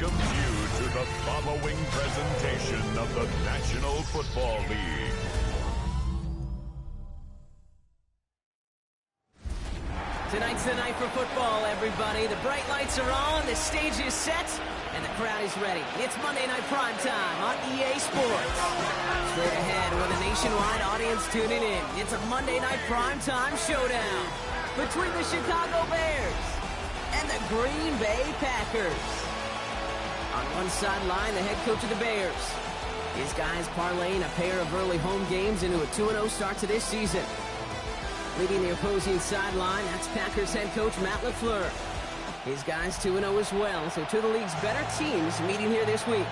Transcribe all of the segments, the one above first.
welcomes you to the following presentation of the National Football League. Tonight's the night for football, everybody. The bright lights are on, the stage is set, and the crowd is ready. It's Monday Night Primetime on EA Sports. Straight ahead with a nationwide audience tuning in. It's a Monday Night Primetime showdown between the Chicago Bears and the Green Bay Packers. On one sideline, the head coach of the Bears. His guys parlaying a pair of early home games into a 2-0 start to this season. Leading the opposing sideline, that's Packers head coach Matt LaFleur. His guys 2-0 as well, so two of the league's better teams meeting here this week.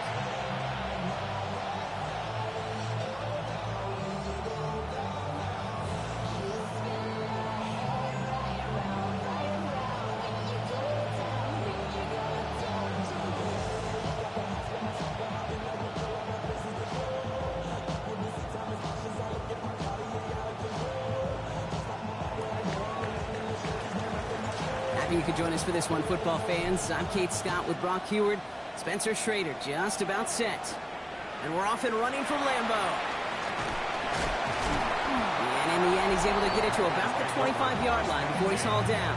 You could join us for this one, football fans. I'm Kate Scott with Brock Heward. Spencer Schrader just about set. And we're off and running from Lambeau. And in the end, he's able to get it to about the 25-yard line before he's hauled down.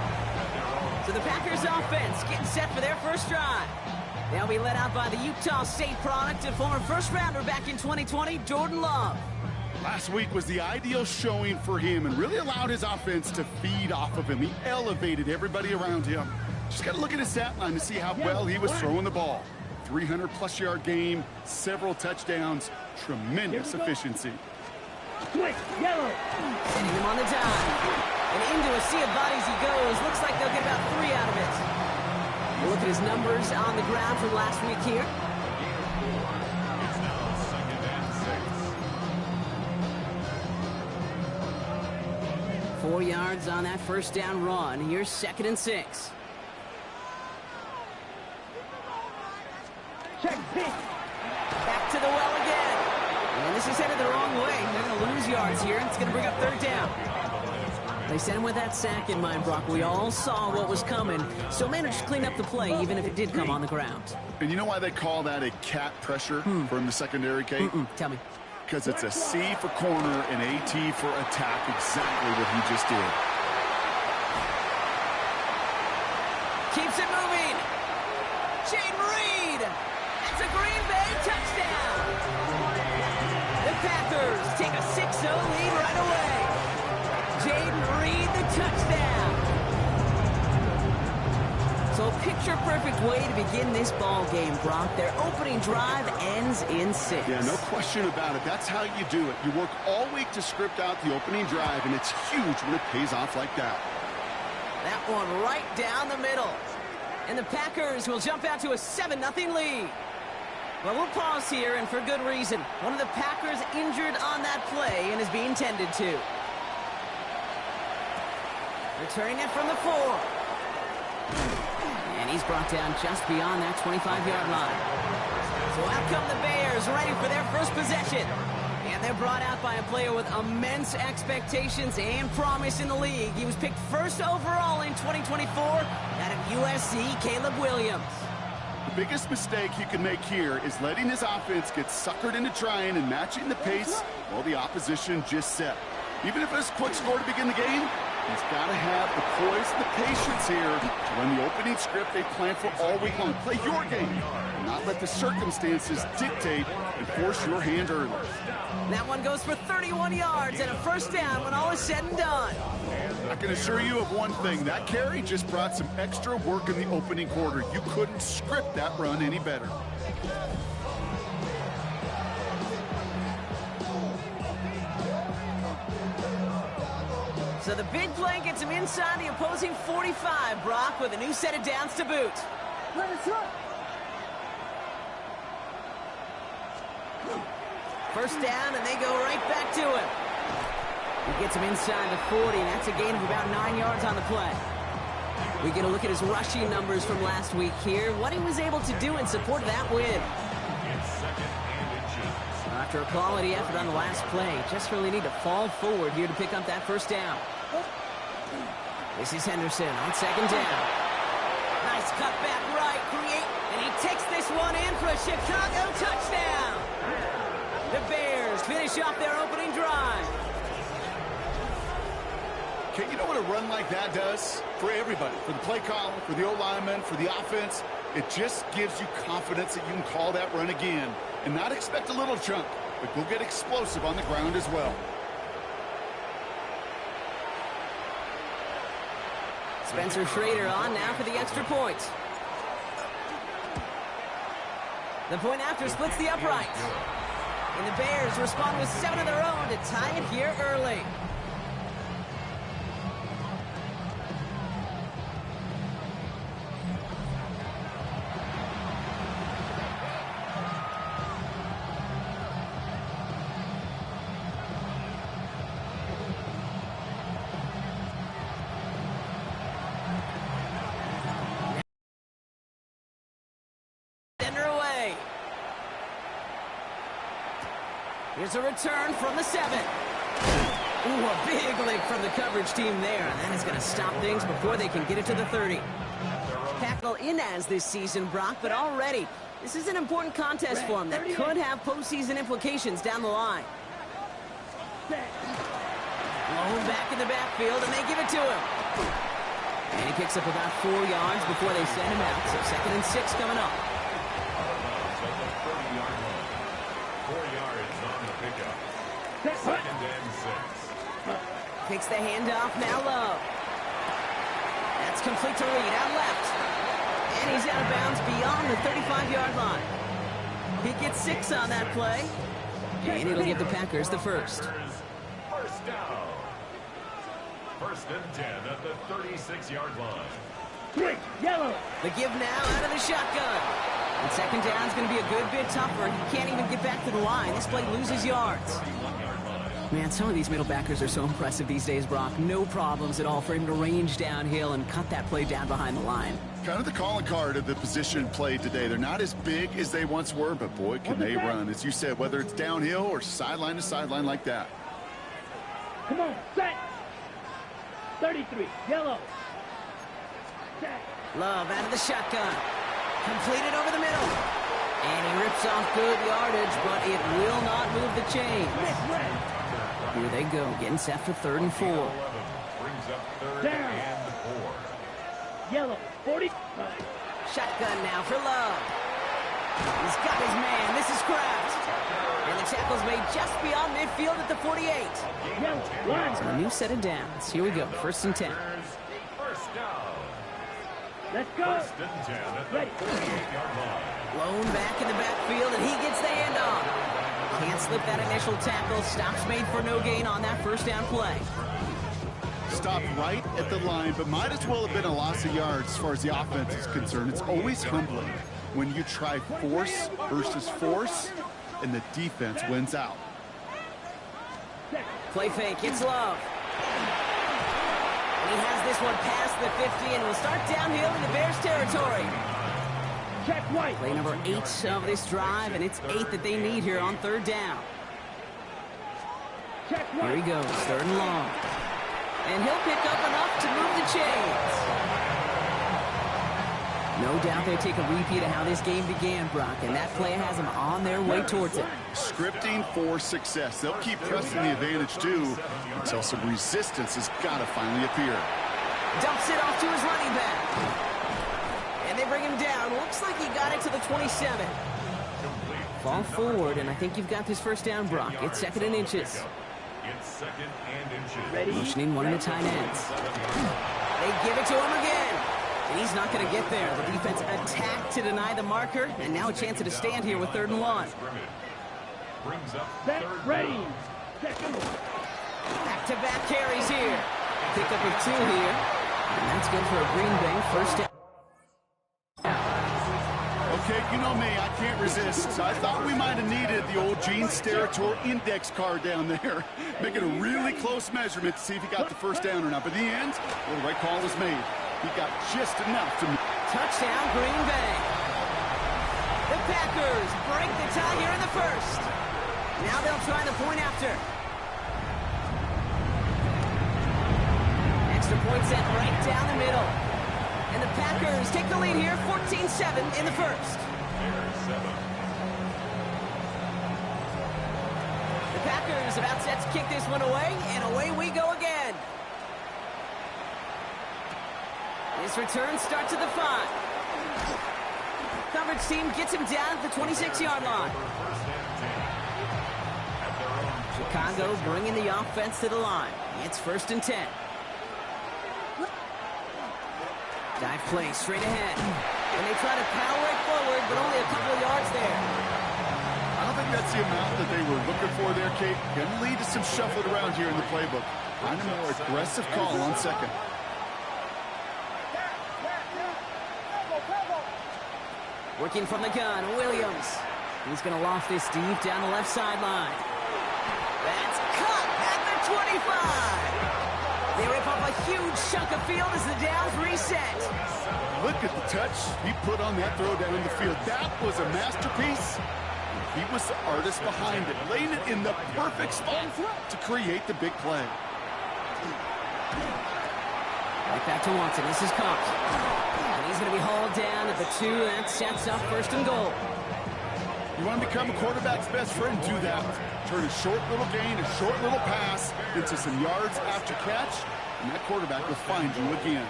So the Packers offense getting set for their first drive. They'll be led out by the Utah State product and former first-rounder back in 2020, Jordan Love. Last week was the ideal showing for him and really allowed his offense to feed off of him. He elevated everybody around him. Just got to look at his stat line to see how well he was throwing the ball. 300-plus yard game, several touchdowns, tremendous efficiency. Sending him on the dime. And into a sea of bodies he goes. Looks like they'll get about 3 out of it. We'll look at his numbers on the ground from last week here. 4 yards on that first down run. Here's 2nd and 6. Back to the well again. And this is headed the wrong way. They're going to lose yards here. It's going to bring up 3rd down. They sent him with that sack in mind, Brock. We all saw what was coming. So managed to clean up the play, even if it did come on the ground. And you know why they call that a cat pressure from the secondary, Kate? Tell me. Because it's a C for corner and a T for attack, exactly what he just did. Keeps it moving. Jaden Reed. It's a Green Bay touchdown. The Packers take a 6-0 lead right away. Jaden Reed, the touchdown. So a picture-perfect way to begin this ball game, Brock. Their opening drive ends in 6. Yeah, no question about it. That's how you do it. You work all week to script out the opening drive, and it's huge when it pays off like that. That one right down the middle. And the Packers will jump out to a 7-0 lead. Well, we'll pause here, and for good reason. One of the Packers injured on that play and is being tended to. Returning it from the 4. And he's brought down just beyond that 25-yard line. So out come the Bears, ready for their first possession. And they're brought out by a player with immense expectations and promise in the league. He was picked 1st overall in 2024 out of USC, Caleb Williams. The biggest mistake he can make here is letting his offense get suckered into trying and matching the pace while the opposition just set. Even if it's a quick score to begin the game, he's got to have the poise and the patience here to run the opening script they plan for all week long. Play your game, and not let the circumstances dictate and force your hand early. That one goes for 31 yards and a 1st down when all is said and done. I can assure you of one thing. That carry just brought some extra work in the opening quarter. You couldn't script that run any better. So the big play gets him inside the opposing 45, Brock, with a new set of downs to boot. First down, and they go right back to him. He gets him inside the 40, and that's a gain of about 9 yards on the play. We get a look at his rushing numbers from last week here, what he was able to do in support of that win. After a quality effort on the last play, just really need to fall forward here to pick up that 1st down. This is Henderson on 2nd down. Nice cut back right, create, and he takes the slice one in for a Chicago touchdown. The Bears finish off their opening drive. Okay, you know what a run like that does? For everybody, for the play caller, for the O-lineman, for the offense, it just gives you confidence that you can call that run again and not expect a little chunk, but go get explosive on the ground as well. Spencer Schrader on now for the extra point. The point after splits the upright. And the Bears respond with 7 of their own to tie it here early. Here's a return from the 7. Ooh, a big lick from the coverage team there. And that is going to stop things before they can get it to the 30. Tackle in as this season, Brock, but already this is an important contest for him that could have postseason implications down the line. Blown back in the backfield, and they give it to him. And he picks up about 4 yards before they send him out. So 2nd and 6 coming up. 4 yards on the pickup. 2nd and 6. Takes the handoff, now low. That's complete to Reed, out left. And he's out of bounds beyond the 35-yard line. He gets 6 on that play. And it'll give the Packers the first. First down. 1st and 10 at the 36-yard line. Yellow. The give now out of the shotgun. And 2nd down is going to be a good bit tougher. He can't even get back to the line. This play loses yards. Man, some of these middle backers are so impressive these days, Brock. No problems at all for him to range downhill and cut that play down behind the line. Kind of the calling card of the position played today. They're not as big as they once were, but boy, can they run. As you said, whether it's downhill or sideline to sideline like that. Come on, set. 33, yellow. Set. Love out of the shotgun. Completed over the middle. And he rips off good yardage, but it will not move the chains. Here they go, getting set for 3rd and 4. Brings up 3rd and 4. Yellow, 40. Shotgun now for Love. He's got his man. This is Kraft. And the tackle's made just beyond midfield at the 48. Yellow, line. So a new set of downs. Here we go, 1st and 10. First down. Let's go. 1st and 10 at the 48-yard line. Blown back in the backfield, and he gets the handoff. Can't slip that initial tackle. Stops made for no gain on that 1st down play. Stopped right at the line, but might as well have been a loss of yards as far as the offense is concerned. It's always humbling when you try force versus force, and the defense wins out. Play fake, it's Love. And he has this one past the 50 and will start downhill in the Bears territory. Check white. Play number 8 of this drive, and it's 8 that they need here on 3rd down. Check Here white. he goes, 3rd and long. And he'll pick up enough to move the chains. No doubt they take a repeat of how this game began, Brock, and that play has them on their way towards it. Scripting for success. They'll keep pressing the advantage, too, until some resistance has got to finally appear. Dumps it off to his running back. And they bring him down. Looks like he got it to the 27. Fall forward, and I think you've got this 1st down, Brock. It's 2nd and inches. It's 2nd and inches. Ready? Motioning one of the tight ends. They give it to him again. And he's not going to get there. The defense attacked to deny the marker, and now a chance at a stand here with 3rd and 1. Brings up Set, 3rd ready. down. Second. Back-to-back carries here. Pick up with 2 here. And that's good for a Green Bay 1st down. Okay, you know me, I can't resist. So I thought we might have needed the old Gene Steratore index card down there. Making a really close measurement to see if he got the 1st down or not. But in the end, well, the right call was made. He got just enough to... Touchdown, Green Bay. The Packers break the tie here in the 1st. Now they'll try the point after. Extra point set right down the middle. And the Packers take the lead here, 14-7 in the 1st. Bears 7. The Packers about set to kick this one away, and away we go again. This return starts at the 5. Coverage team gets him down at the 26-yard line. Chicago bringing the offense to the line. It's 1st and 10. Dive play straight ahead. And they try to power it forward, but only a couple of yards there. I don't think that's the amount that they were looking for there, Kate. Going to lead to some shuffling around here in the playbook. Find a more aggressive call on 2nd. Working from the gun, Williams. He's going to loft this deep down the left sideline. That's cut at the 25. They rip off a huge chunk of field as the downs reset. Look at the touch he put on that throw down in the field. That was a masterpiece. He was the artist behind it, laying it in the perfect spot to create the big play. Right back to Watson. This is Cox. And he's going to be hauled down at the 2. That sets up 1st and goal. You want to become a quarterback's best friend, do that. Turn a short little gain, a short little pass into some yards after catch, and that quarterback will find you again.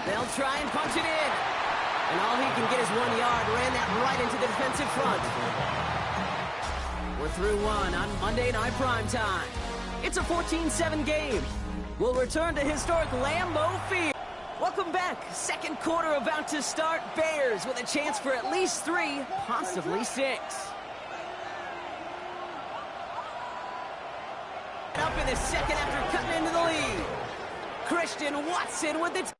They'll try and punch it in. And all he can get is 1 yard. Ran that right into the defensive front. We're through 1 on Monday Night Primetime. It's a 14-7 game. We'll return to historic Lambeau Field. Welcome back. 2nd quarter about to start. Bears with a chance for at least 3, possibly 6. Up in the 2nd after cutting into the lead. Christian Watson with the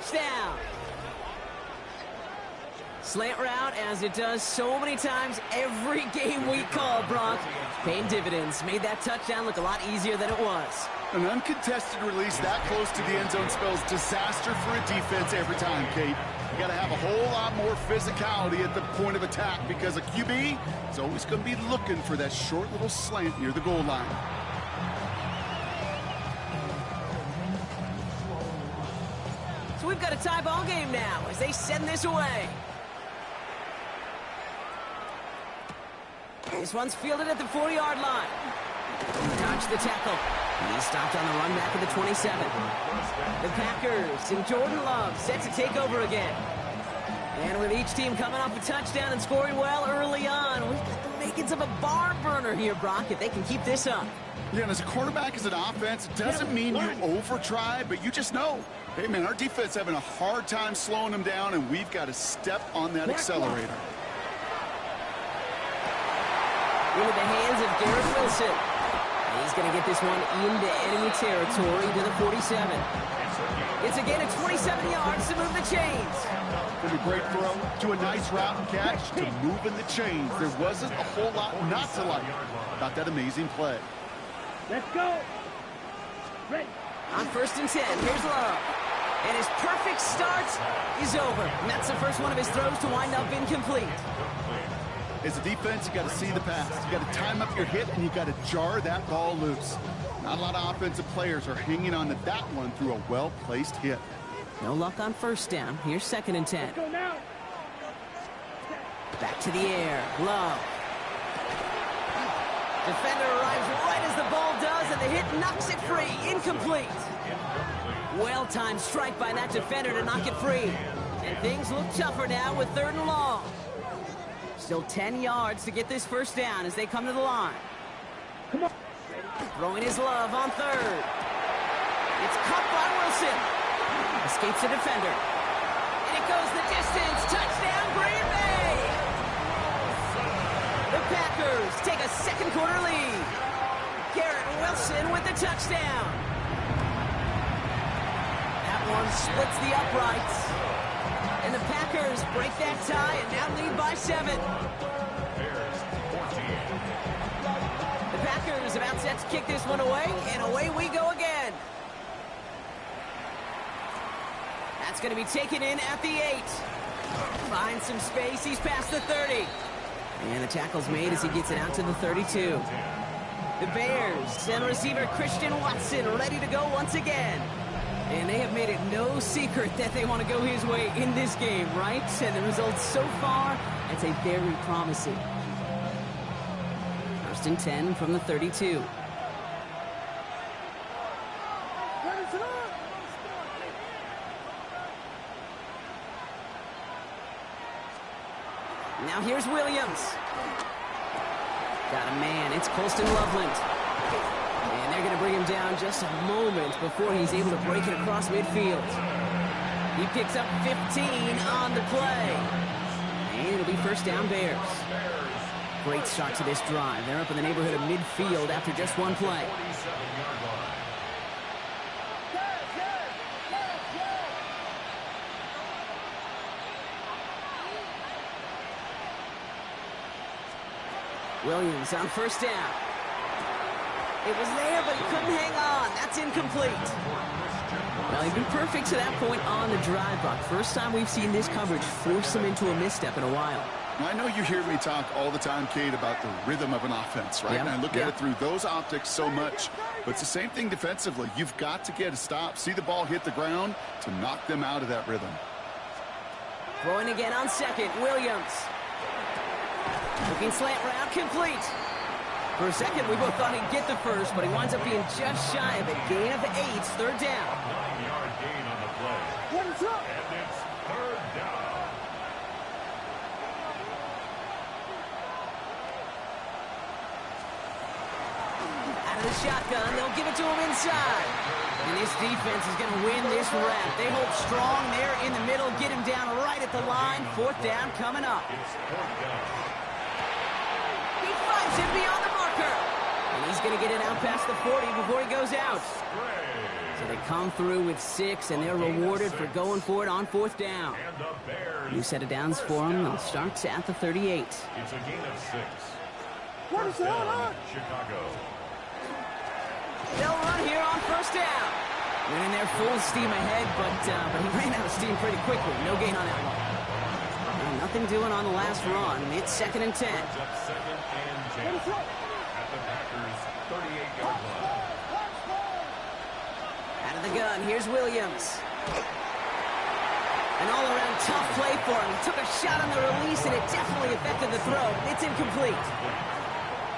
touchdown. Slant route, as it does so many times every game we call, Brock. Paying dividends. Made that touchdown look a lot easier than it was. An uncontested release that close to the end zone spells disaster for a defense every time, Kate. You got to have a whole lot more physicality at the point of attack because a QB is always going to be looking for that short little slant near the goal line. So we've got a tie ball game now as they send this away. This one's fielded at the 4-yard line. Dodge the tackle. He's stopped on the run back at the 27. The Packers and Jordan Love set to take over again. And with each team coming off a touchdown and scoring well early on, we've got the makings of a barn burner here, Brock, if they can keep this up. Yeah, and as a quarterback, as an offense, it doesn't mean you over-try, but you just know, hey, man, our defense having a hard time slowing them down, and we've got to step on that accelerator. Into the hands of Garrett Wilson. He's going to get this one into enemy territory to the 47. It's again at 27 yards to move the chains. From a great throw to a nice route and catch to moving the chains. There wasn't a whole lot not to like about that amazing play. Let's go. Ready. On 1st and 10, here's Love. And his perfect start is over. And that's the first one of his throws to wind up incomplete. As a defense, you got to see the pass. You got to time up your hit, and you got to jar that ball loose. Not a lot of offensive players are hanging on to that one through a well-placed hit. No luck on 1st down. Here's 2nd and 10. Let's go now. Back to the air. Love. Defender arrives right as the ball does, and the hit knocks it free. Incomplete. Well-timed strike by that defender to knock it free. And things look tougher now with 3rd and long. Still 10 yards to get this 1st down as they come to the line. Come on. Throwing his Love on 3rd. It's caught by Wilson. Escapes the defender. And it goes the distance. Touchdown, Green Bay! The Packers take a 2nd quarter lead. Garrett Wilson with the touchdown. That one splits the uprights. And the Packers break that tie and now lead by 7. The Packers about set to kick this one away, and away we go again. That's going to be taken in at the 8. Finds some space. He's past the 30. And the tackle's made as he gets it out to the 32. The Bears send receiver Christian Watson ready to go once again. And they have made it no secret that they want to go his way in this game, right? And the results so far, I'd say very promising. 1st and 10 from the 32. Now here's Williams. Got a man. It's Colston Loveland. And they're going to bring him down just a moment before he's able to break it across midfield. He picks up 15 on the play. And it'll be 1st down Bears. Great start to this drive. They're up in the neighborhood of midfield after just one play. Williams on 1st down. It was there, but he couldn't hang on. That's incomplete. Well, he'd been perfect to that point on the drive, Brock. First time we've seen this coverage force him into a misstep in a while. Now, I know you hear me talk all the time, Kate, about the rhythm of an offense, right? And I look at it through those optics so much. But it's the same thing defensively. You've got to get a stop, see the ball hit the ground to knock them out of that rhythm. Throwing again on 2nd, Williams. Looking slant route, complete. For a second, we both thought he'd get the 1st, but he winds up being just shy of a gain of 8, 3rd down. 9-yard gain on the play. What is up? And it's 3rd down. Out of the shotgun, they'll give it to him inside. And this defense is going to win this round. They hold strong there in the middle, get him down right at the line. 4th down coming up. It's 4th down. He finds him beyond the marker. And he's going to get it out past the 40 before he goes out. So they come through with 6, and they're rewarded for going for it on 4th down. New set of downs for them. They'll start at the 38. It's a gain of 6. What is going on? Chicago. They'll run here on 1st down. Winning their full steam ahead, but he ran out of steam pretty quickly. No gain on that one. Well, nothing doing on the last run. It's 2nd and 10. Up 2nd and 10 at the Packers' 38-yard line. Out of the gun, here's Williams. An all-around tough play for him. He took a shot on the release, and it definitely affected the throw. It's incomplete.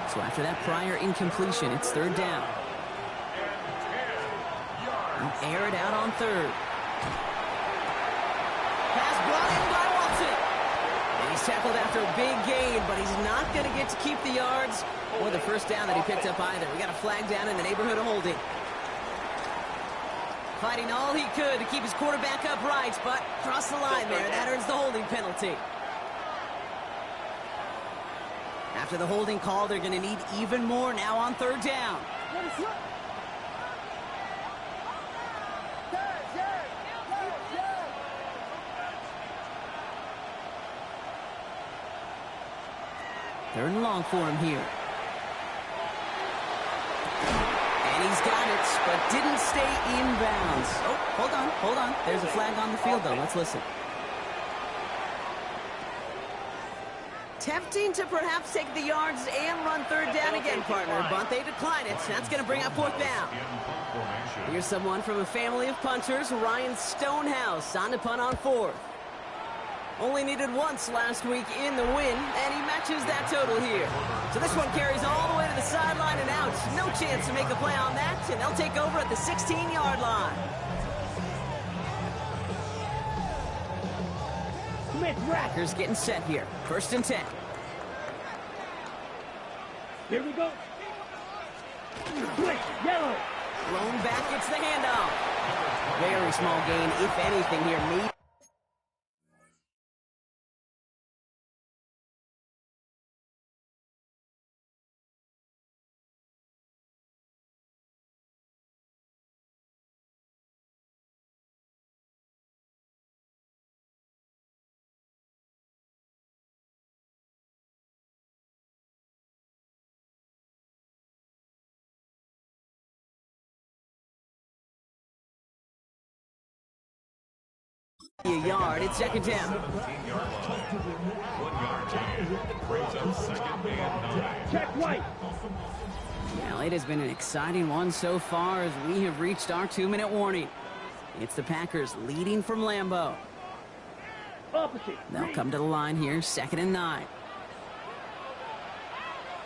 So after that prior incompletion, it's 3rd down. He'll air it out on 3rd. Pass brought in by Watson. And he's tackled after a big gain, but he's not going to get to keep the yards or the 1st down that he picked up either. We got a flag down in the neighborhood of holding. Fighting all he could to keep his quarterback upright, but crossed the line there. That earns the holding penalty. After the holding call, they're going to need even more now on 3rd down. Third and long for him here. And he's got it, but didn't stay in bounds. Oh, hold on. There's a flag on the field, though. Let's listen. Tempting to perhaps take the yards and run 3rd down again, partner, but they decline it. That's going to bring up 4th down. Here's someone from a family of punters, Ryan Stonehouse, on to punt on 4th. Only needed once last week in the win, and he matches that total here. So this one carries all the way to the sideline and out. No chance to make the play on that, and they'll take over at the 16-yard line. Packers getting set here. 1st and 10. Here we go. Quick, yellow. Blown back, it's the handoff. Very small gain, if anything here. Maybe. A yard, it's 2nd down. 17-yard line. 1 yard gain. Brings up 2nd and 9. Check right. Well, it has been an exciting one so far as we have reached our 2-minute warning. It's the Packers leading from Lambeau. Opposite. They'll come to the line here, 2nd and 9.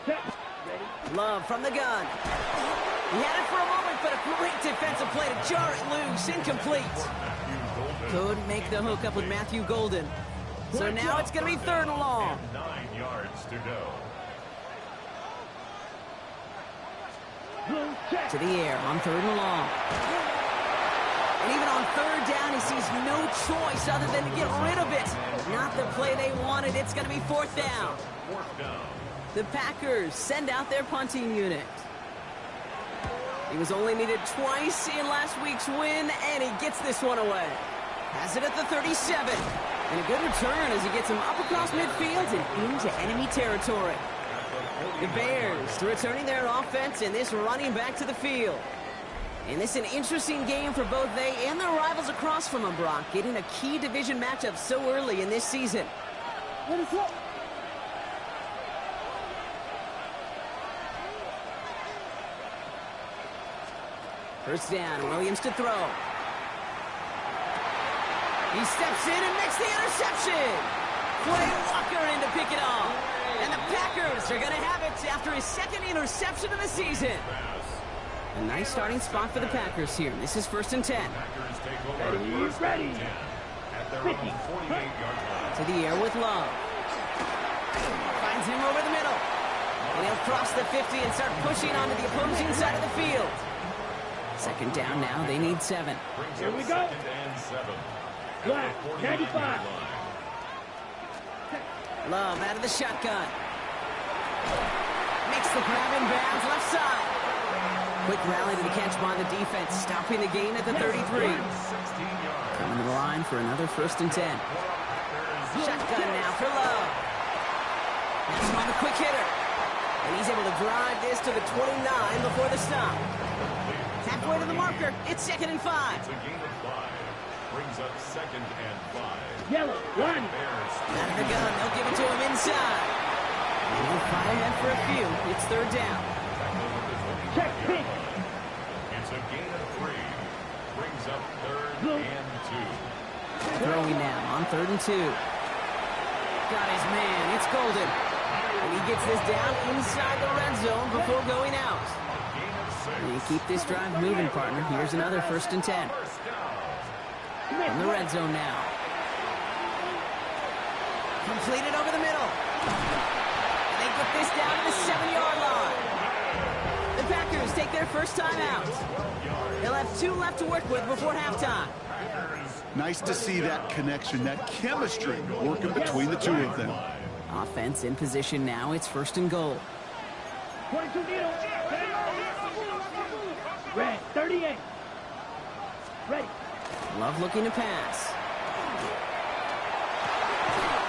Check. Ready. Love from the gun. He had it for a moment, but a great defensive play to jar it loose. Incomplete. Couldn't make the hook up with Matthew Golden. So now it's going to be 3rd and long. 9 yards to go. To the air on 3rd and long. And even on 3rd down, he sees no choice other than to get rid of it. Not the play they wanted. It's going to be 4th down. 4th down. The Packers send out their punting unit. He was only needed twice in last week's win, and he gets this one away. Has it at the 37. And a good return as he gets him up across midfield and into enemy territory. The Bears returning their offense and this running back to the field. And this is an interesting game for both they and their rivals across from them, Brock, getting a key division matchup so early in this season. What is up? First down, Williams to throw. He steps in and makes the interception. Quay Walker in to pick it off. And the Packers are going to have it after his 2nd interception of the season. A nice starting spot for the Packers here. This is 1st and 10. Packers take over Ready. at their own 48-yard line. To the air with Love. Finds him over the middle. And he'll cross the 50 and start pushing onto the opposing side of the field. 2nd down now. They need 7. Here we go. 2nd and 7. Black, 95. Love out of the shotgun. Makes the grab in bounds left side. Quick rally to the catch by the defense, stopping the gain at the 33. Coming to the line for another 1st and 10. Shotgun now for Love. That's him on the quick hitter. And he's able to drive this to the 29 before the stop. Halfway to the marker. It's 2nd and 5. It's a gain of 5. Brings up 2nd and 5. Yellow, run. Out of the gun. They'll give it to him inside. And they'll fire ahead for a few. It's 3rd down. Check, pink. It's a gain of 3. Brings up 3rd and 2. Throwing now on 3rd and 2. Got his man. It's Golden. And he gets this down inside the red zone before going out. And you keep this drive moving, partner. Here's another 1st and 10. From the red zone now. Completed over the middle. And they get this down to the 7-yard line. The Packers take their first time out. They'll have 2 left to work with before halftime. Nice to see that connection, that chemistry working between the two of them. Offense in position now. It's 1st and goal. 22 needle. Red, 38. Ready. Love looking to pass.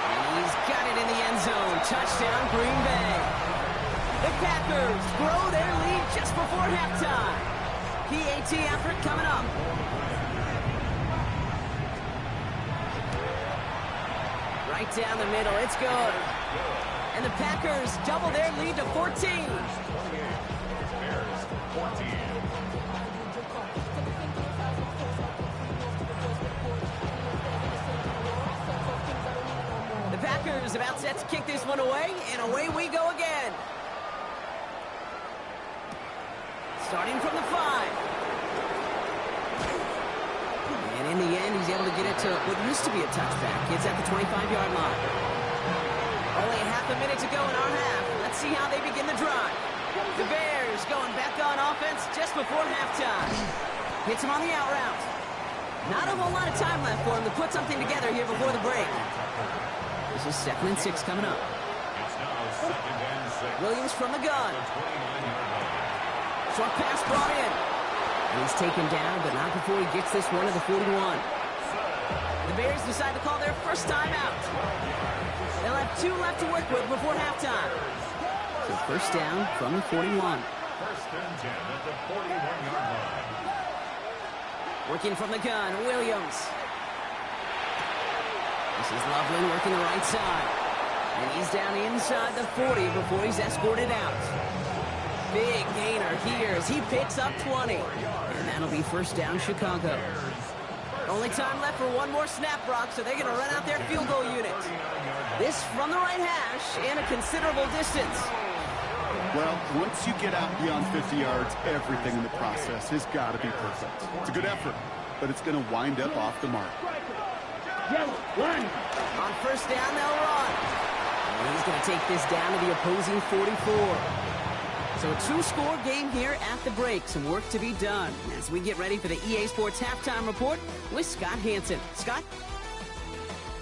And he's got it in the end zone. Touchdown, Green Bay. The Packers grow their lead just before halftime. PAT effort coming up. Right down the middle. It's good. And the Packers double their lead to 14. Bears 14. The Packers about set to kick this one away, and away we go again. Starting from the 5. And in the end, he's able to get it to what used to be a touchback. It's at the 25-yard line. Only a half a minute to go in our half. Let's see how they begin the drive. The Bears going back on offense just before halftime. Hits him on the out route. Not a whole lot of time left for him to put something together here before the break. This is 2nd and 6 coming up. It's now 2nd and 6. Williams from the gun. 29-yard line. Short pass brought in. And he's taken down, but not before he gets this one to the 41. The Bears decide to call their first timeout. They'll have 2 left to work with before halftime. So 1st down from the 41. 1st and 10 at the 41-yard line. Working from the gun, Williams. This is Loveland working the right side. And he's down inside the 40 before he's escorted out. Big gainer here as he picks up 20. And that'll be 1st down, Chicago. Only time left for one more snap, Brock, so they're going to run out their field goal unit. This from the right hash and a considerable distance. Well, once you get out beyond 50 yards, everything in the process has got to be perfect. It's a good effort, but it's going to wind up off the mark. Yellow, run. On 1st down, they'll run. And he's going to take this down to the opposing 44. So a 2-score game here at the break. Some work to be done as we get ready for the EA Sports Halftime Report with Scott Hansen. Scott?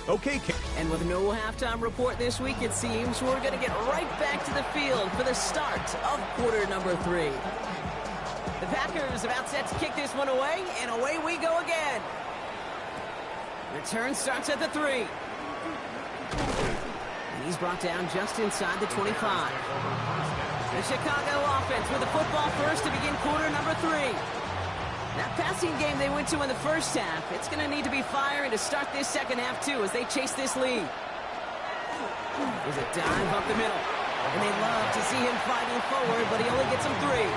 Okay, And with no halftime report this week, it seems we're going to get right back to the field for the start of quarter number 3. The Packers about set to kick this one away, and away we go again. Return starts at the 3. And he's brought down just inside the 25. The Chicago offense with the football first to begin quarter number 3. That passing game they went to in the first half, it's going to need to be firing to start this second half, too, as they chase this lead. There's a dive up the middle. And they love to see him fighting forward, but he only gets him 3.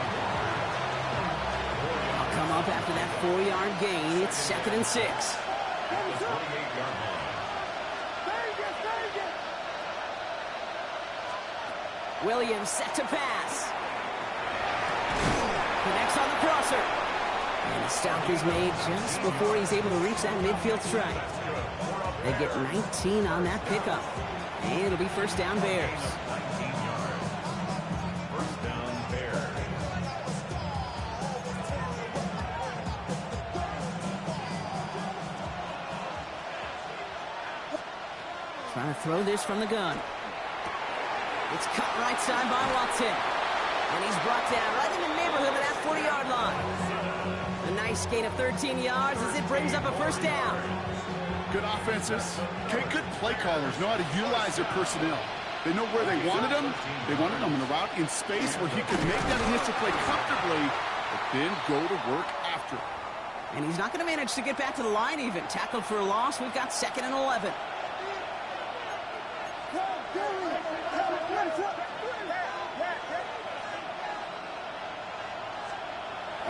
I'll come up after that 4-yard gain. It's 2nd and 6. Williams set to pass. Connects on the crosser. And the stop is made just before he's able to reach that midfield strike. They get 19 on that pickup. And it'll be 1st down Bears. 1st down Bears. Trying to throw this from the gun. It's cut right side by Watson. And he's brought down right in the neighborhood of that 40-yard Nice gain of 13 yards as it brings up a first down. Good offenses. Okay, good play callers know how to utilize their personnel. They know where they wanted him. They wanted him in a route in space where he could make that initial play comfortably, but then go to work after it. And he's not going to manage to get back to the line even. Tackled for a loss. We've got 2nd and 11.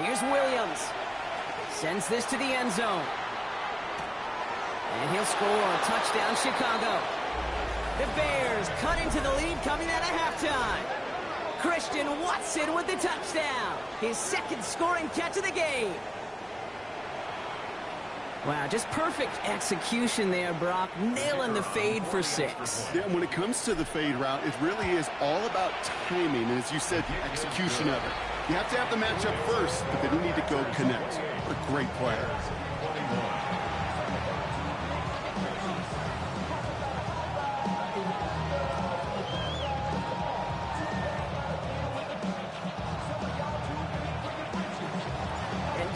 Here's Williams. Sends this to the end zone. And he'll score. Touchdown, Chicago. The Bears cut into the lead coming out of halftime. Christian Watson with the touchdown. His 2nd scoring catch of the game. Wow, just perfect execution there, Brock. Nailing the fade for 6. Yeah, when it comes to the fade route, it really is all about timing. And as you said, the execution of it. You have to have the matchup first, but then you need to go connect. What a great player.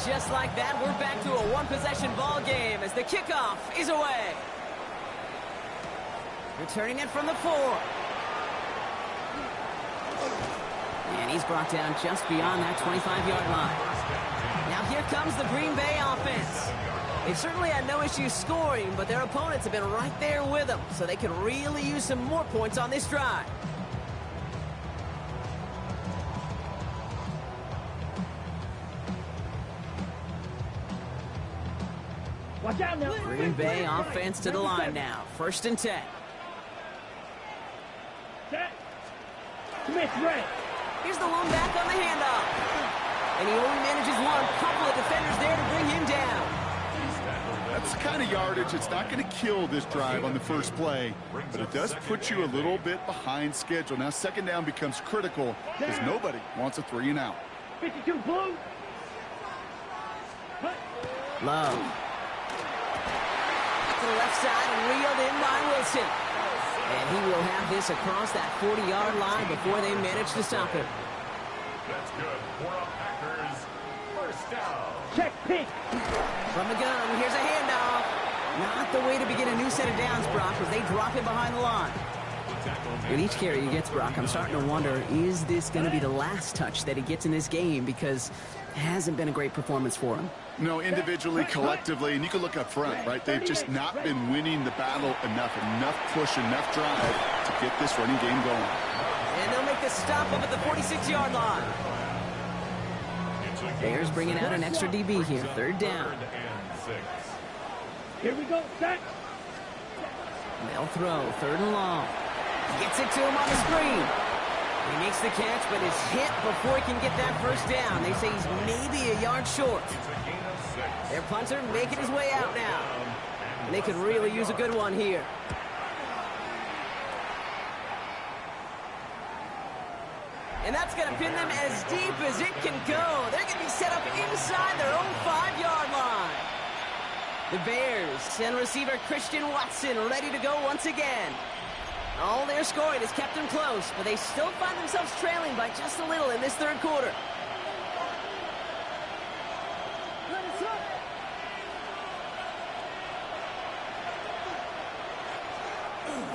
Just like that, we're back to a one-possession ball game as the kickoff is away. Returning it from the 4. And he's brought down just beyond that 25-yard line. Now here comes the Green Bay offense. They've certainly had no issue scoring, but their opponents have been right there with them, so they can really use some more points on this drive. Watch out now. Green Bay offense to the line now. 1st and 10. Set. Smith ready. Here's the lone back on the handoff. And he only manages one. Couple of defenders there to bring him down. That's the kind of yardage. It's not going to kill this drive on the first play, but it does put you a little bit behind schedule. Now 2nd down becomes critical because nobody wants a 3 and out. 52 blue. Love. To the left side and reeled in by Wilson. And he will have this across that 40-yard line before they manage to stop him. That's good for a Packers first down. Check pink. From the gun, here's a handoff. Not the way to begin a new set of downs, Brock, as they drop him behind the line. With each carry he gets, Brock, I'm starting to wonder, is this going to be the last touch that he gets in this game? Because it hasn't been a great performance for him. No, individually, collectively, and you can look up front, right? They've just not been winning the battle enough push, enough drive to get this running game going. And they'll make the stop up at the 46-yard line. Bears bringing out an extra DB here. 3rd down. Here we go. Set. They'll throw. 3rd and long. Gets it to him on the screen. He makes the catch, but is hit before he can get that first down. They say he's maybe a yard short. Their punter making his way out now. And they could really use a good one here. And that's going to pin them as deep as it can go. They're going to be set up inside their own 5-yard line. The Bears send receiver Christian Watson ready to go once again. All their scoring has kept them close, but they still find themselves trailing by just a little in this 3rd quarter.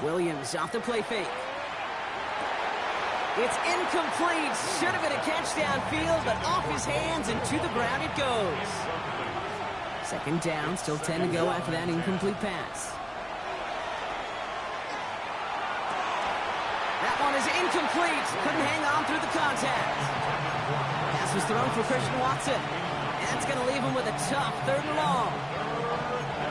Williams off the play fake. It's incomplete. Should have been a catch downfield, but off his hands and to the ground it goes. 2nd down, still 10 to go after that incomplete pass. That one is incomplete. Couldn't hang on through the contact. Pass was thrown for Christian Watson. And that's going to leave him with a tough 3rd and long.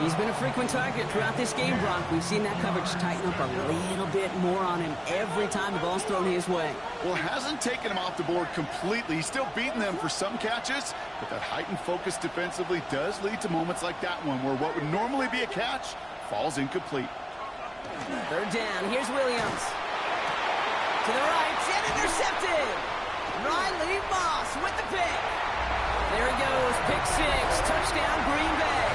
He's been a frequent target throughout this game, Brock. We've seen that coverage tighten up a little bit more on him every time the ball's thrown his way. Well, hasn't taken him off the board completely. He's still beating them for some catches, but that heightened focus defensively does lead to moments like that one where what would normally be a catch falls incomplete. 3rd down. Here's Williams. To the right, and intercepted. Riley Moss with the pick. There he goes, pick 6, touchdown Green Bay.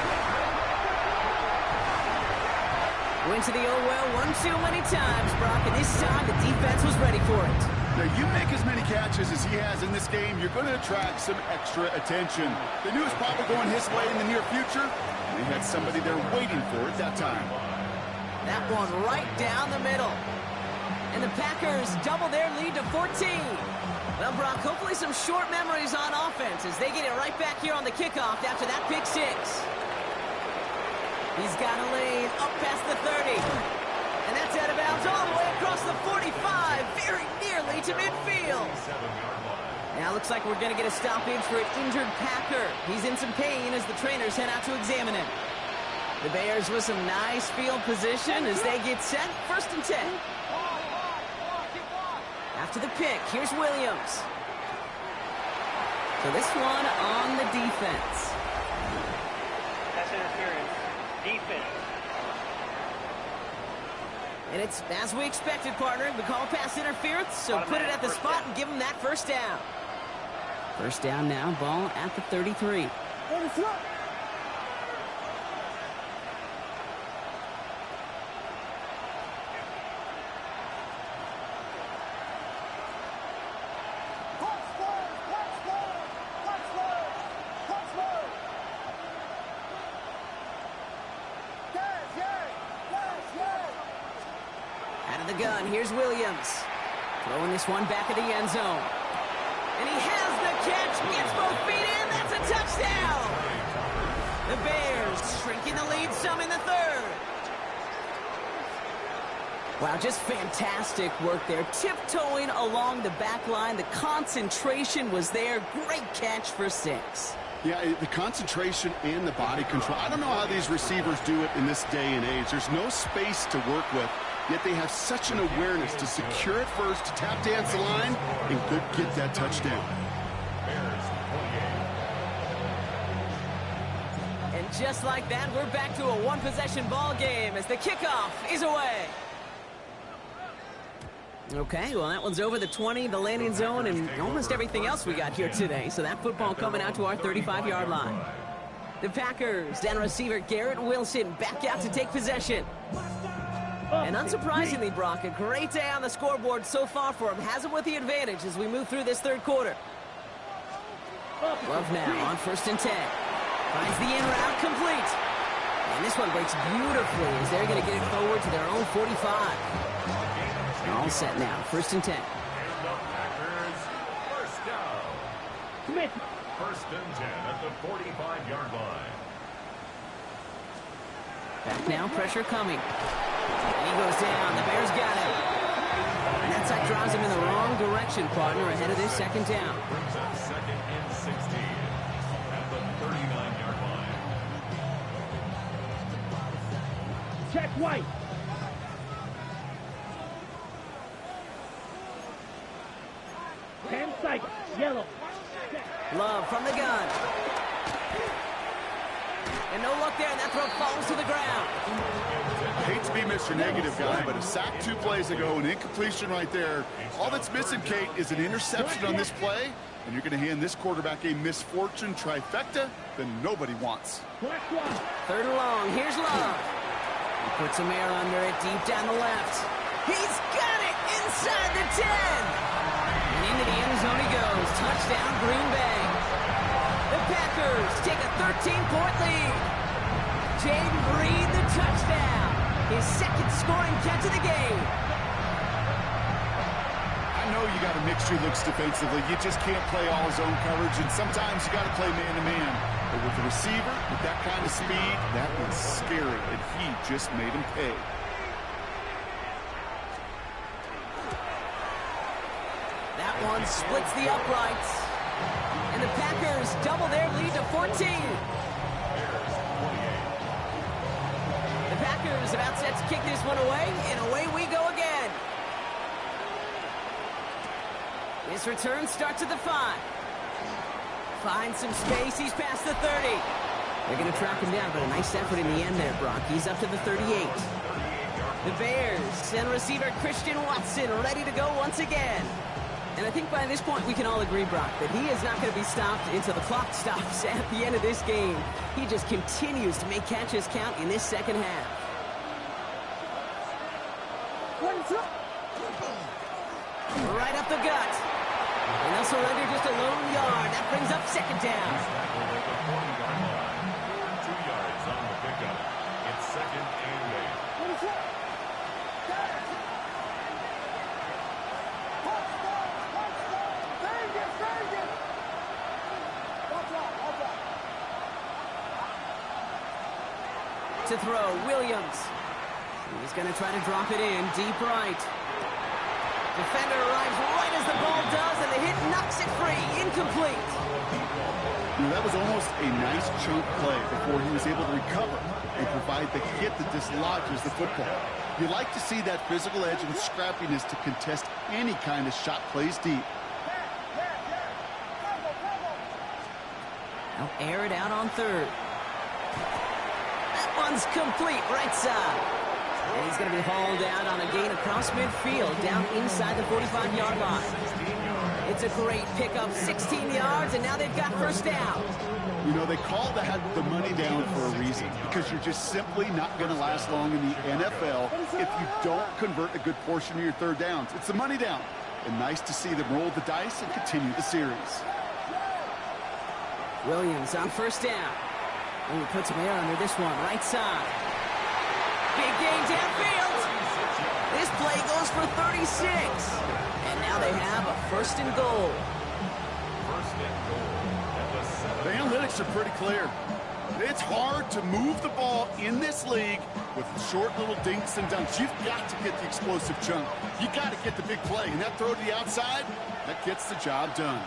Went to the old well 1 too many times, Brock, and this time the defense was ready for it. Now, you make as many catches as he has in this game, you're going to attract some extra attention. They knew it was probably going his way in the near future. They had somebody there waiting for it that time. That one right down the middle. And the Packers double their lead to 14. Well, Brock, hopefully some short memories on offense as they get it right back here on the kickoff after that pick six. He's got a lane up past the 30. And that's out of bounds all the way across the 45, very nearly to midfield. Now looks like we're going to get a stoppage for an injured Packer. He's in some pain as the trainers head out to examine him. The Bears with some nice field position as they get set. 1st and 10. After the pick, here's Williams. So this one on the defense. Pass interference. Defense. And it's as we expected, partner. We call pass interference, so put it at the spot and give them that first down. First down now, ball at the 33. Out of the gun, here's Williams. Throwing this one back of the end zone. And he has the catch, gets both feet in, that's a touchdown! The Bears shrinking the lead some in the 3rd. Wow, just fantastic work there. Tiptoeing along the back line. The concentration was there. Great catch for 6. Yeah, the concentration and the body control. I don't know how these receivers do it in this day and age. There's no space to work with, yet they have such an awareness to secure it first, to tap dance the line, and get that touchdown. And just like that, we're back to a one-possession ball game as the kickoff is away. Okay, well, that one's over the 20, the landing zone, and almost everything else we got here today. So that football coming out to our 35-yard line. The Packers, down receiver Garrett Wilson, back out to take possession. And unsurprisingly, Brock, a great day on the scoreboard so far for him. Has him with the advantage as we move through this 3rd quarter. Love now on 1st and 10. Finds the in route complete. And this one breaks beautifully as they're going to get it forward to their own 45. All set now. 1st and 10. And the Packers, first down. Smith. 1st and 10 at the 45-yard line. Back now, pressure coming. And he goes down. The Bears got him. And that side drives him in the wrong direction, partner, ahead of this 2nd down. Brings up 2nd and 16 at the 39-yard line. Check White. Seconds. Yellow. Love from the gun. And no luck there, and that throw falls to the ground. I hate to be Mr. Negative guy, but a sack 2 plays ago, an incompletion right there. All that's missing, Kate, is an interception on this play, and you're going to hand this quarterback a misfortune trifecta that nobody wants. 3rd and long. Here's Love. He puts some air under it, deep down the left. He's got it inside the 10. And into the end zone he goes. Touchdown, Green Bay. The Packers take a 13-point lead. Jaden Reed, the touchdown. His 2nd scoring catch of the game. I know you got to mix your looks defensively. You just can't play all his own coverage, and sometimes you got to play man-to-man. But with the receiver, with that kind of speed, that was scary, and he just made him pay. That one splits the uprights. And the Packers double their lead to 14. The Packers about set to kick this one away, and away we go again. This return starts at the 5. Finds some space, he's past the 30. They're going to track him down, but a nice effort in the end there, Brock. He's up to the 38. The Bears send receiver Christian Watson ready to go once again. And I think by this point we can all agree, Brock, that he is not going to be stopped until the clock stops at the end of this game. He just continues to make catches count in this 2nd half. Right up up the gut. And they'll surrender just a lone yard. That brings up second down. Tackled at the 40-yard line. 2 yards on the pickup. It's second and 8. To throw, Williams. He's going to try to drop it in, deep right. Defender arrives right as the ball does, and the hit knocks it free. Incomplete. You know, that was almost a nice chunk play before he was able to recover and provide the hit that dislodges the football. You like to see that physical edge and scrappiness to contest any kind of shot plays deep. Now air it out on third. That one's complete, right side. And he's going to be hauled out on a gain across midfield, down inside the 45-yard line. It's a great pickup, 16 yards, and now they've got first down. You know, they call that the money down for a reason, because you're just simply not going to last long in the NFL if you don't convert a good portion of your third downs. It's the money down. And nice to see them roll the dice and continue the series. Williams on first down. Oh, he puts some air under this one, right side. Big gain downfield. This play goes for 36. And now they have a first and goal. First and goal at the 7. The analytics are pretty clear. It's hard to move the ball in this league with short little dinks and dunks. You've got to get the explosive chunk. You got to get the big play. And that throw to the outside, that gets the job done.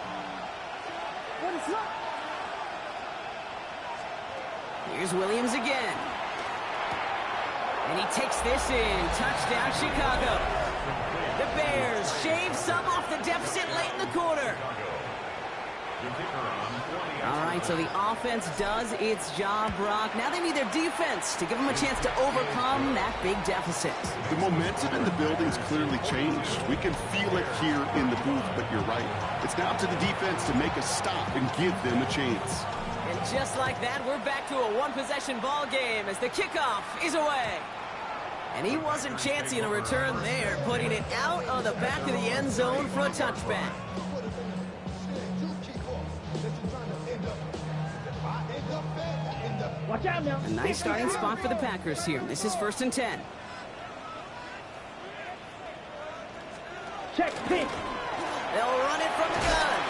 Here's Williams again. And he takes this in. Touchdown, Chicago. The Bears shave some off the deficit late in the quarter. All right, so the offense does its job, Brock. Now they need their defense to give them a chance to overcome that big deficit. The momentum in the building's clearly changed. We can feel it here in the booth, but you're right. It's now up to the defense to make a stop and give them a chance. And just like that, we're back to a one-possession ball game as the kickoff is away. And he wasn't chancing a return there, putting it out of the back of the end zone for a touchback. Watch out now. A nice starting spot for the Packers here. This is 1st and 10. Check pitch. They'll run it from the gun.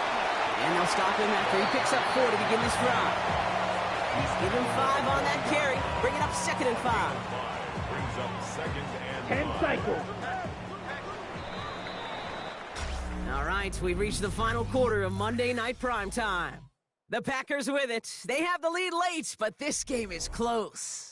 And they'll stop him after he picks up 4 to begin this drive. Give him 5 on that carry. Bring it up 2nd and 5. Brings up second and 10 cycles. All right, we've reached the final quarter of Monday Night Primetime. The Packers with it. They have the lead late, but this game is close.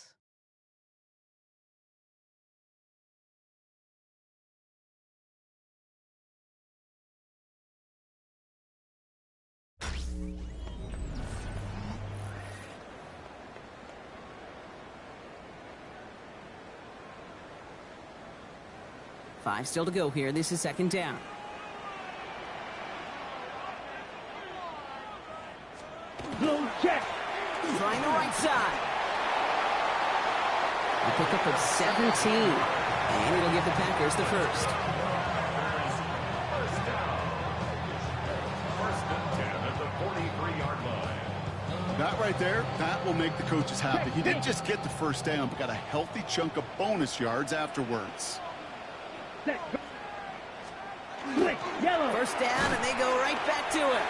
Five still to go here. This is 2nd down. Blue check. Trying the right side. A pickup of 17. And it'll give the Packers the first. First down. 1st and 10 at the 43-yard line. That right there, that will make the coaches happy. He didn't just get the first down, but got a healthy chunk of bonus yards afterwards. Set. Click. Yellow. First down, and they go right back to it.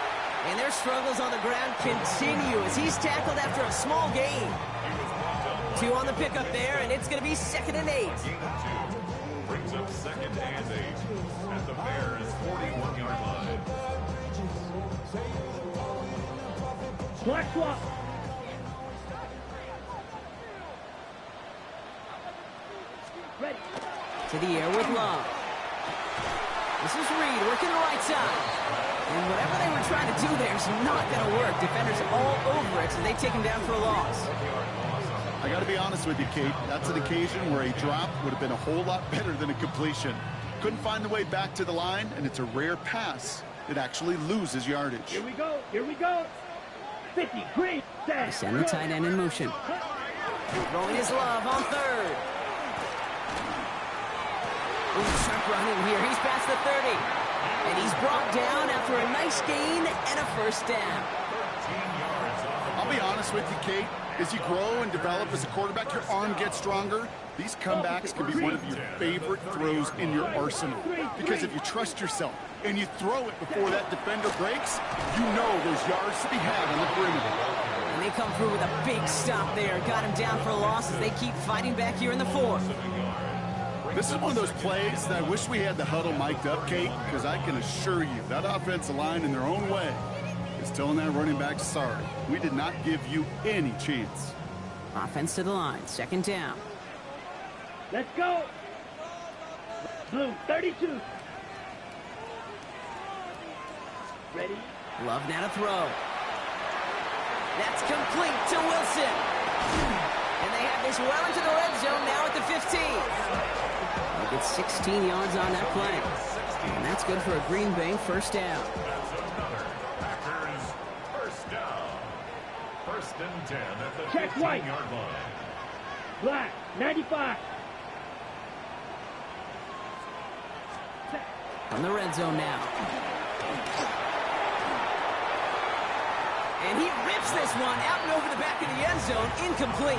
And their struggles on the ground continue as he's tackled after a small gain. 2 on the pickup there, and it's going to be 2nd and 8. Gain of 2. Brings up 2nd and 8 at the Bears' 41-yard line. Black swap. Ready. To the air with Love. This is Reed working the right side. And whatever they were trying to do there is not going to work. Defenders all over it, so they take him down for a loss. I got to be honest with you, Kate. That's an occasion where a drop would have been a whole lot better than a completion. Couldn't find the way back to the line, and it's a rare pass. It actually loses yardage. Here we go. Here we go. 50. Green. They send the tight end in motion. Throwing his Love on 3rd. Ooh, sharp running here. He's past the 30. And he's brought down after a nice gain and a first down. 13 yards on the I'll be honest with you, Kate. As you grow and develop as a quarterback, your arm gets stronger. These comebacks can be one of your favorite throws in your arsenal. Because if you trust yourself and you throw it before that defender breaks, you know there's yards to be had on the perimeter. And they come through with a big stop there. Got him down for a loss as they keep fighting back here in the fourth. This is one of those plays that I wish we had the huddle mic'd up, Kate, because I can assure you that offensive line in their own way is telling that running back, sorry, we did not give you any chance. Offense to the line, second down. Let's go. Blue, 32. Ready? Love now to throw. That's complete to Wilson. And they have this well into the red zone now at the 15. They get 16 yards on that play. And that's good for a Green Bay first down. That's another Packers first down. First and 10 at the Check white. 15-yard line. Black, 95. From the red zone now. And he rips this one out and over the back of the end zone. Incomplete.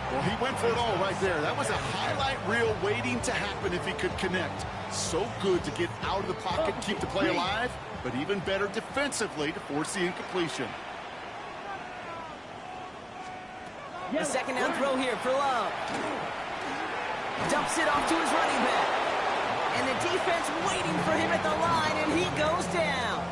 Well, he went for it all right there. That was a highlight reel waiting to happen if he could connect. So good to get out of the pocket, keep the play alive, but even better defensively to force the incompletion. The second down throw here for Love. Dumps it off to his running back. And the defense waiting for him at the line, and he goes down.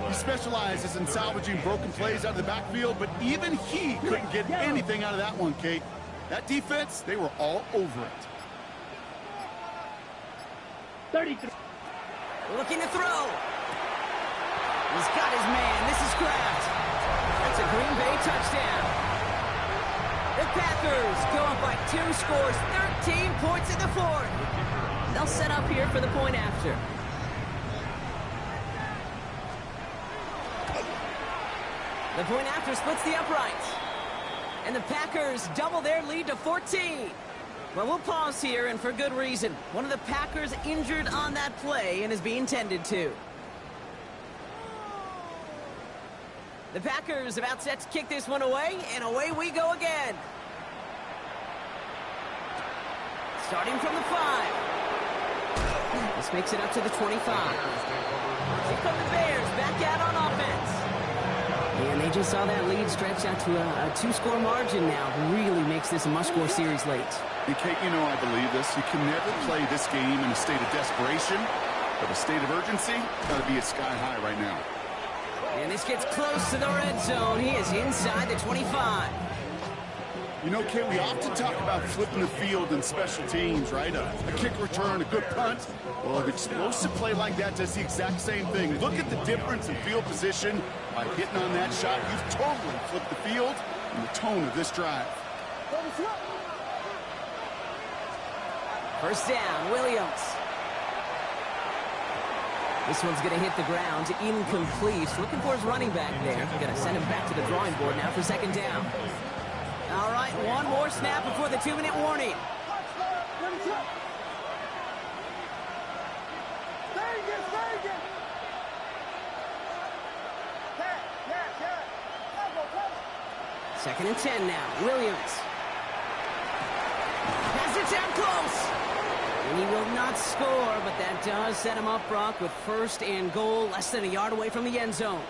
He specializes in salvaging broken plays out of the backfield, but even he couldn't get anything out of that one, Kate. That defense, they were all over it. 33. Looking to throw. He's got his man. This is Kraft. That's a Green Bay touchdown. The Packers go up by 2 scores, 13 points in the fourth. They'll set up here for the point after. The point after splits the uprights. And the Packers double their lead to 14. Well, we'll pause here, and for good reason. One of the Packers injured on that play and is being tended to. The Packers about set to kick this one away, and away we go again. Starting from the 5. This makes it up to the 25. Here come the Bears back out on offense. And they just saw that lead stretch out to a 2-score margin now. Really makes this a must-score series late. And Kate, you know I believe this. You can never play this game in a state of desperation, but a state of urgency got to be at sky high right now. And this gets close to the red zone. He is inside the 25. You know, Kate, we often talk about flipping the field in special teams, right? A kick return, a good punt. Well, an explosive play like that does the exact same thing. Look at the difference in field position. By hitting on that shot, you've totally flipped the field and the tone of this drive. First down, Williams. This one's going to hit the ground, incomplete. Looking for his running back there. Going to send him back to the drawing board now for second down. All right, one more snap before the 2-minute warning. Second and 10 now, Williams. Has it down close. And he will not score, but that does set him up, Brock, with first and goal, less than a yard away from the end zone.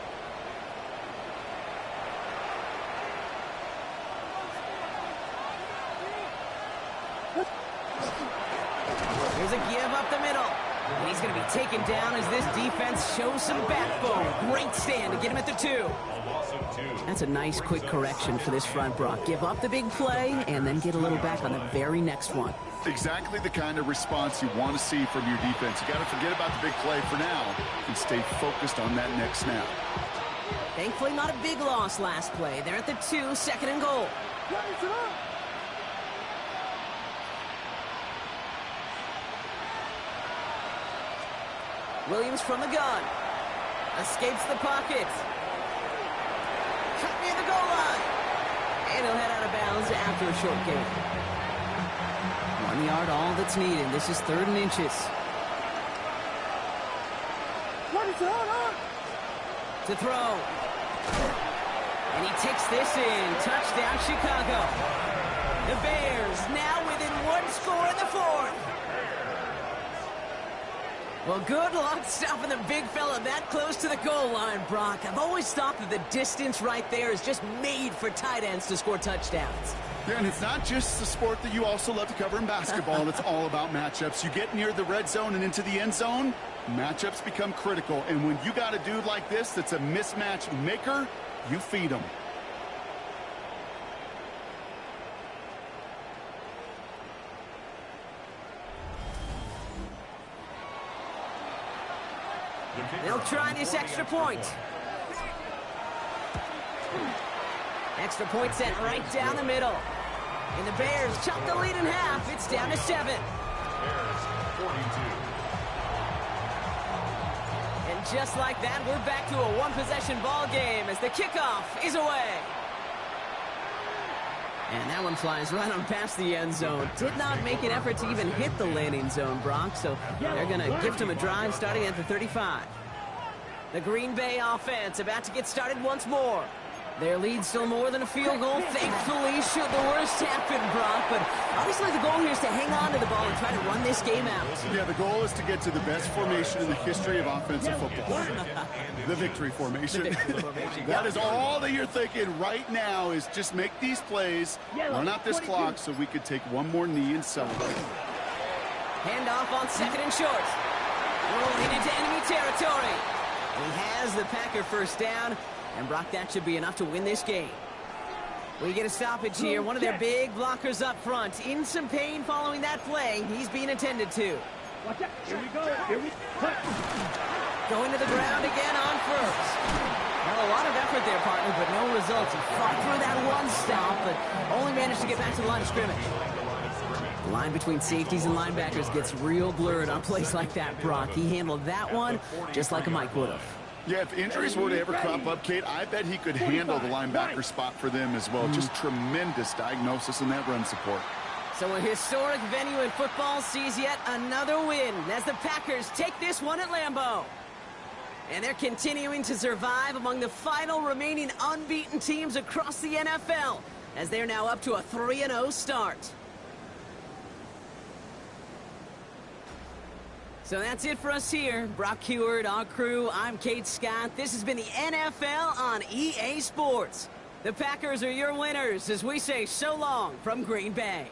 Here's a give up the middle. And he's going to be taken down as this defense shows some backbone. Great stand to get him at the 2. That's a nice quick correction for this front, Brock. Give up the big play and then get a little back on the very next one. Exactly the kind of response you want to see from your defense. You got to forget about the big play for now and stay focused on that next snap. Thankfully, not a big loss last play. They're at the 2, second and goal. Williams from the gun. Escapes the pocket. Cut near the goal line. And he'll head out of bounds after a short gain. 1 yard, all that's needed. This is 3rd and inches. To throw. And he takes this in. Touchdown, Chicago. The Bears now within one score in the fourth. Well, good luck stopping the big fella that close to the goal line, Brock. I've always thought that the distance right there is just made for tight ends to score touchdowns. Yeah, and it's not just the sport that you also love to cover in basketball. It's all about matchups. You get near the red zone and into the end zone, matchups become critical. And when you got a dude like this that's a mismatch maker, you feed him. They'll try this extra point. Extra point set right down the middle. And the Bears chop the lead in half. It's down to 7. Bears 42. And just like that, we're back to a one-possession ball game as the kickoff is away. And that one flies right on past the end zone. Did not make an effort to even hit the landing zone, Brock, so they're going to gift him a drive starting at the 35. The Green Bay offense about to get started once more. Their lead still more than a field goal, thankfully, should the worst happen, Brock. But obviously the goal here is to hang on to the ball and try to run this game out. Yeah, the goal is to get to the best formation in the history of offensive football. The victory formation. That is all that you're thinking right now is just make these plays, run out this clock so we could take one more knee and celebrate. Handoff on 2nd and short. Rolling into enemy territory. He has the Packer first down. And Brock, that should be enough to win this game. We get a stoppage here. One of their big blockers up front. In some pain following that play. He's being attended to. Watch out. Here we go. Here we go. Going to the ground again on first. Well, a lot of effort there, partner, but no results. He fought through that one stop, but only managed to get back to the line of scrimmage. The line between safeties and linebackers gets real blurred on plays like that, Brock. He handled that one just like a Mike would have. Yeah, if injuries were to ever crop up, Kate, I bet he could handle the linebacker spot for them as well. Just tremendous diagnosis in that run support. So a historic venue in football sees yet another win as the Packers take this one at Lambeau. And they're continuing to survive among the final remaining unbeaten teams across the NFL as they're now up to a 3-0 start. So that's it for us here. Brock Heward, our crew, I'm Kate Scott. This has been the NFL on EA Sports. The Packers are your winners as we say so long from Green Bay.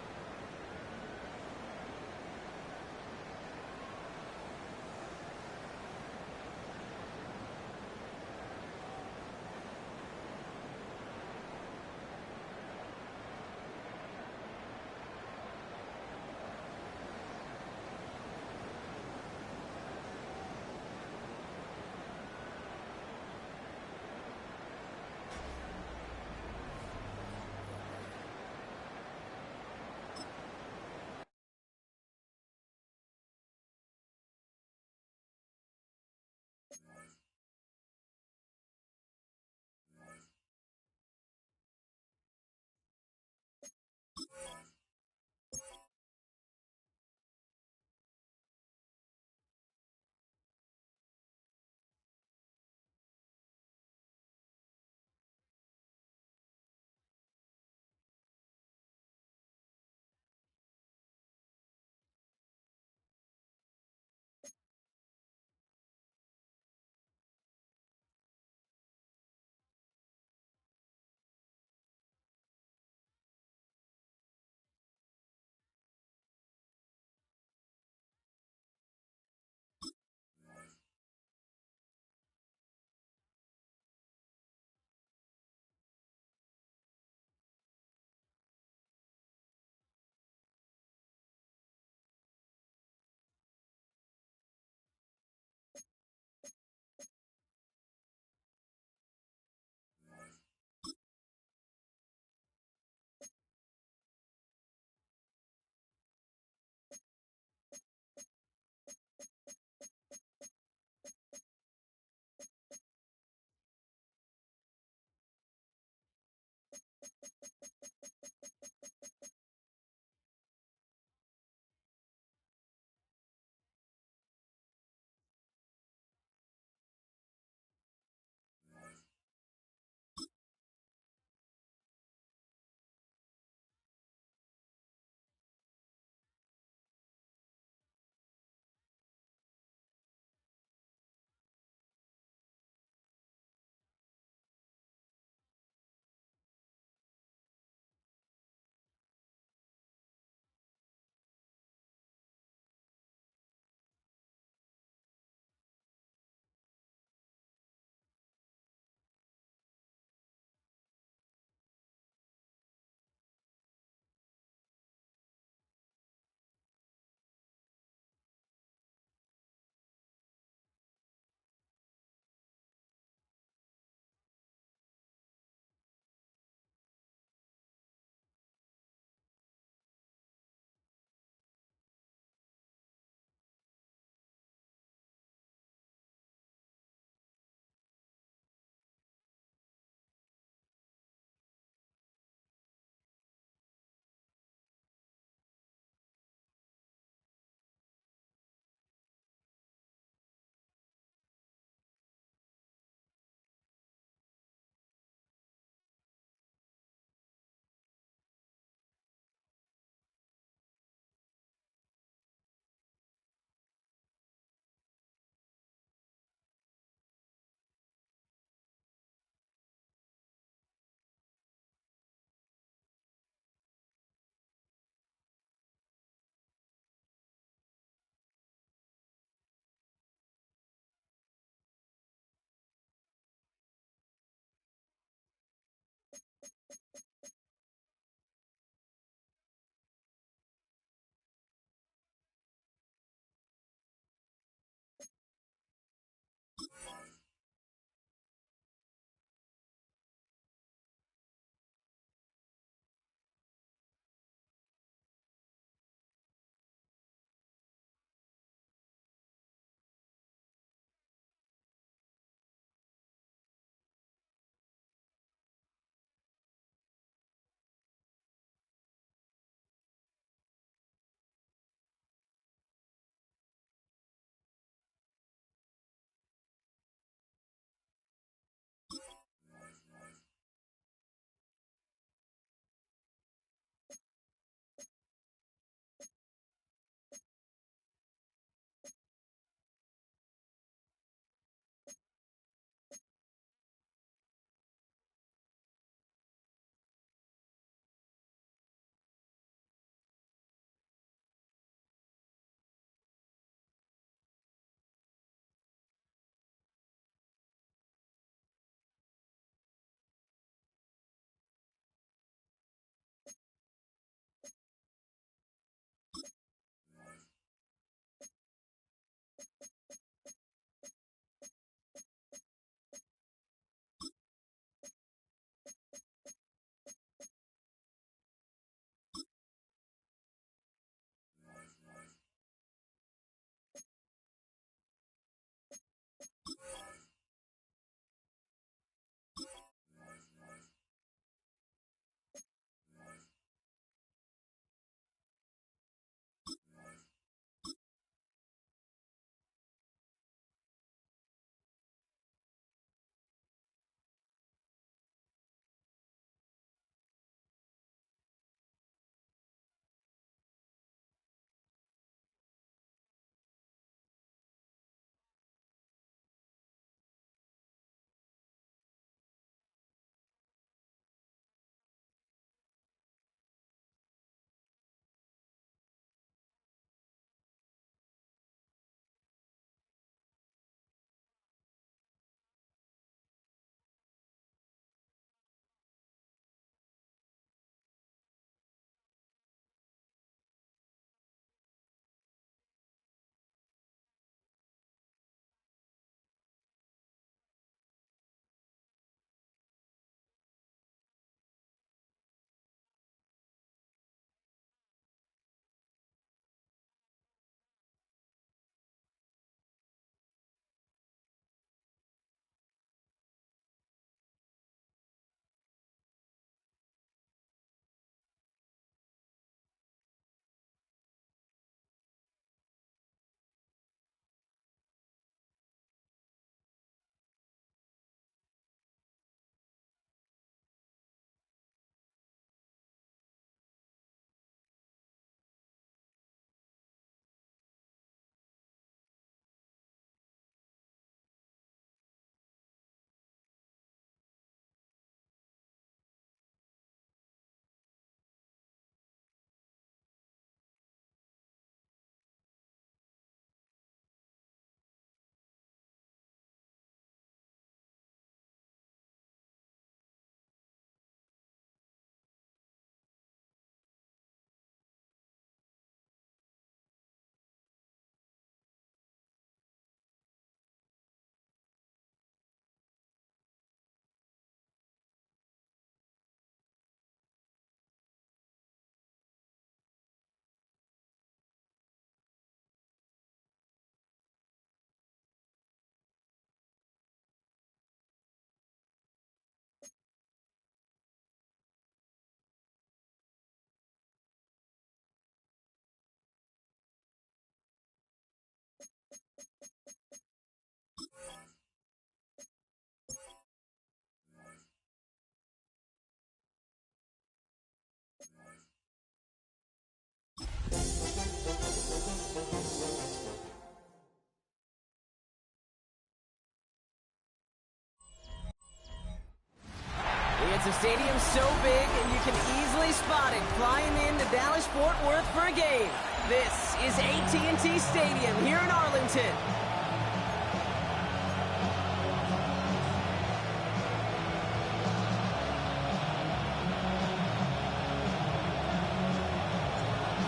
It's a stadium so big you can easily spot it flying into Dallas-Fort Worth for a game. This is AT&T Stadium here in Arlington.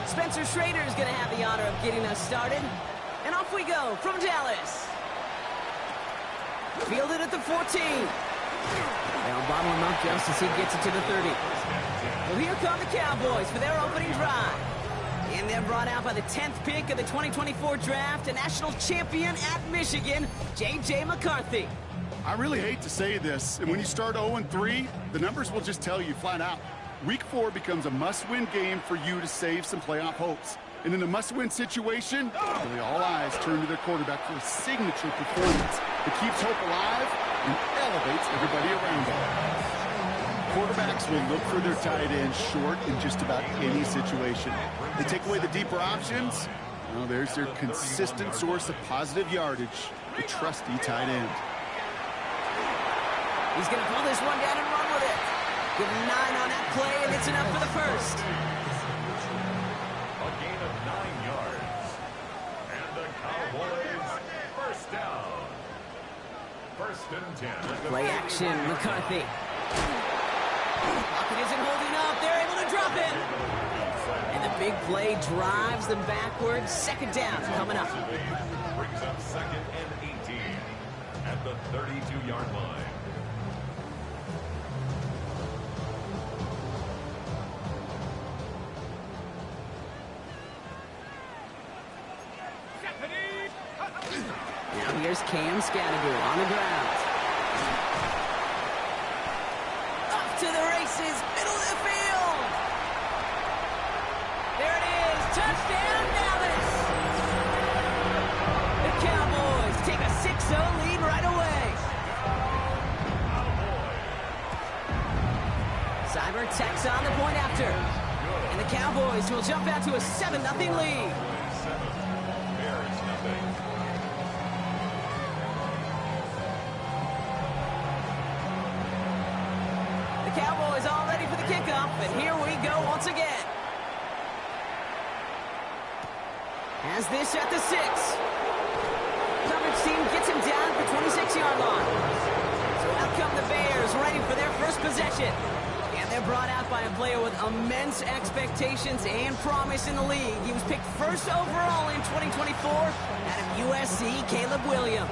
Spencer Schrader is going to have the honor of getting us started. And off we go from Dallas. Fielded at the 14. They'll bottle him up just as he gets it to the 30. Well, here come the Cowboys for their opening drive. And they're brought out by the 10th pick of the 2024 draft, a national champion at Michigan, J.J. McCarthy. I really hate to say this, and when you start 0-3, the numbers will just tell you flat out. Week 4 becomes a must-win game for you to save some playoff hopes. And in a must-win situation, really all eyes turn to their quarterback for a signature performance that keeps hope alive and elevates everybody around them. Quarterbacks will look for their tight end short in just about any situation. They take away the deeper options. Well, there's their consistent source of positive yardage, the trusty tight end. He's going to pull this one down and run with it. Give him 9 on that play, and it's enough for the first. A gain of 9 yards. And the Cowboys first down. 1st and 10. Play action, McCarthy. Pocket isn't holding up. They're able to drop it. And the big play drives them backwards. 2nd down coming up. Brings up 2nd and 18 at the 32-yard line. Now here's Cam Scattergood on the ground. Off to the races, middle of the field. There it is, touchdown Dallas. The Cowboys take a 6-0 lead right away. Cyber tacks on the point after. And the Cowboys will jump out to a 7-0 lead. 7, Bears nothing. Cowboys all ready for the kickoff, and here we go once again. Has this at the 6. Coverage team gets him down at the 26-yard line. So out come the Bears, ready for their first possession. And they're brought out by a player with immense expectations and promise in the league. He was picked 1st overall in 2024 out of USC, Caleb Williams.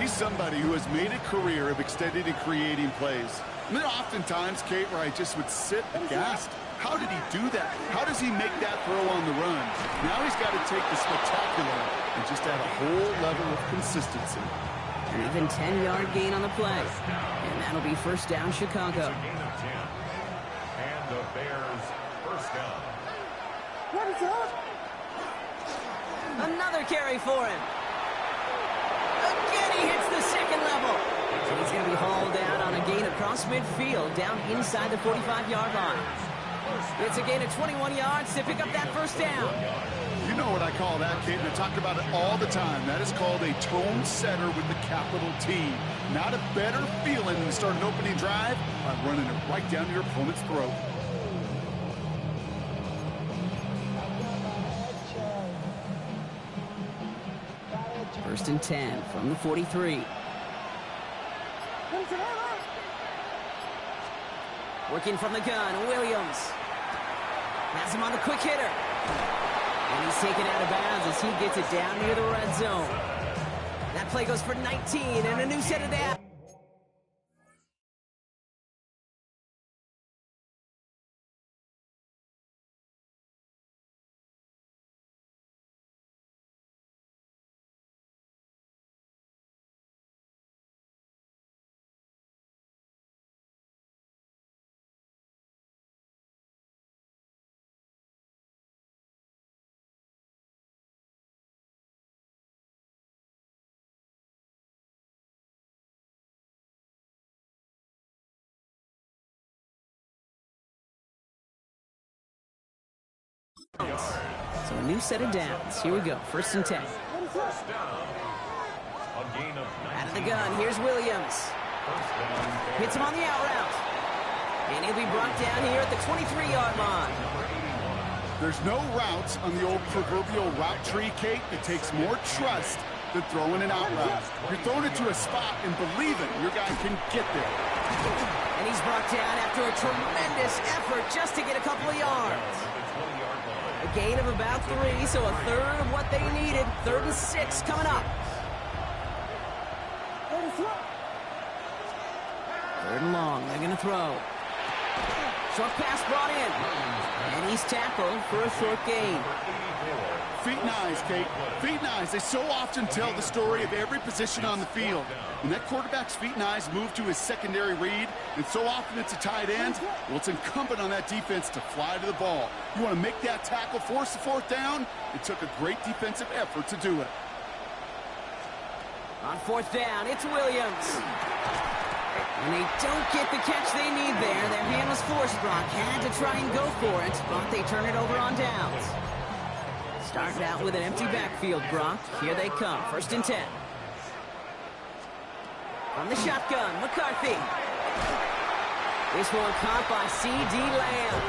He's somebody who has made a career of extending and creating plays. And there are oftentimes, Kate, where I just would sit aghast. How did he do that? How does he make that throw on the run? Now he's got to take the spectacular and just add a whole level of consistency. An even 10-yard gain on the play. And that'll be 1st down, Chicago. Gain of 10. And the Bears first down. What is up? Another carry for him. Again, he hits the 2nd level. So he's going to be hauled out on a gain across midfield, down inside the 45-yard line. It's a gain of 21 yards to pick up that 1st down. You know what I call that, Kate, and I talk about it all the time. That is called a tone setter with the capital T. Not a better feeling than to start an opening drive by running it right down your opponent's throat. First and 10 from the 43. Working from the gun, Williams. Has him on the quick hitter. And he's taken out of bounds as he gets it down near the red zone. That play goes for 19 and a new set of downs. So a new set of downs. Here we go. 1st and 10. First down. A gain of 19. Out of the gun. Here's Williams. First down, Hits him on the out route. And he'll be brought down here at the 23-yard line. There's no routes on the old proverbial route tree, Kate. It takes more trust than throwing an out route. You're throwing it to a spot and believing your guy can get there. And he's brought down after a tremendous effort just to get a couple of yards. A gain of about 3, so a third of what they needed. 3rd and 6 coming up. 3rd and long, they're going to throw. Short pass brought in. And he's tackled for a short gain. Feet and eyes, Kate. Feet and eyes. They so often tell the story of every position on the field. When that quarterback's feet and eyes move to his secondary read, and so often it's a tight end, well, it's incumbent on that defense to fly to the ball. You want to make that tackle, force the 4th down? It took a great defensive effort to do it. On 4th down, it's Williams. And they don't get the catch they need there. Their hand was forced. Brock had to try and go for it, but they turn it over on downs. Starting out with an empty backfield, Brock. Here they come. 1st and 10. From the shotgun, McCarthy. This one caught by C.D. Lamb.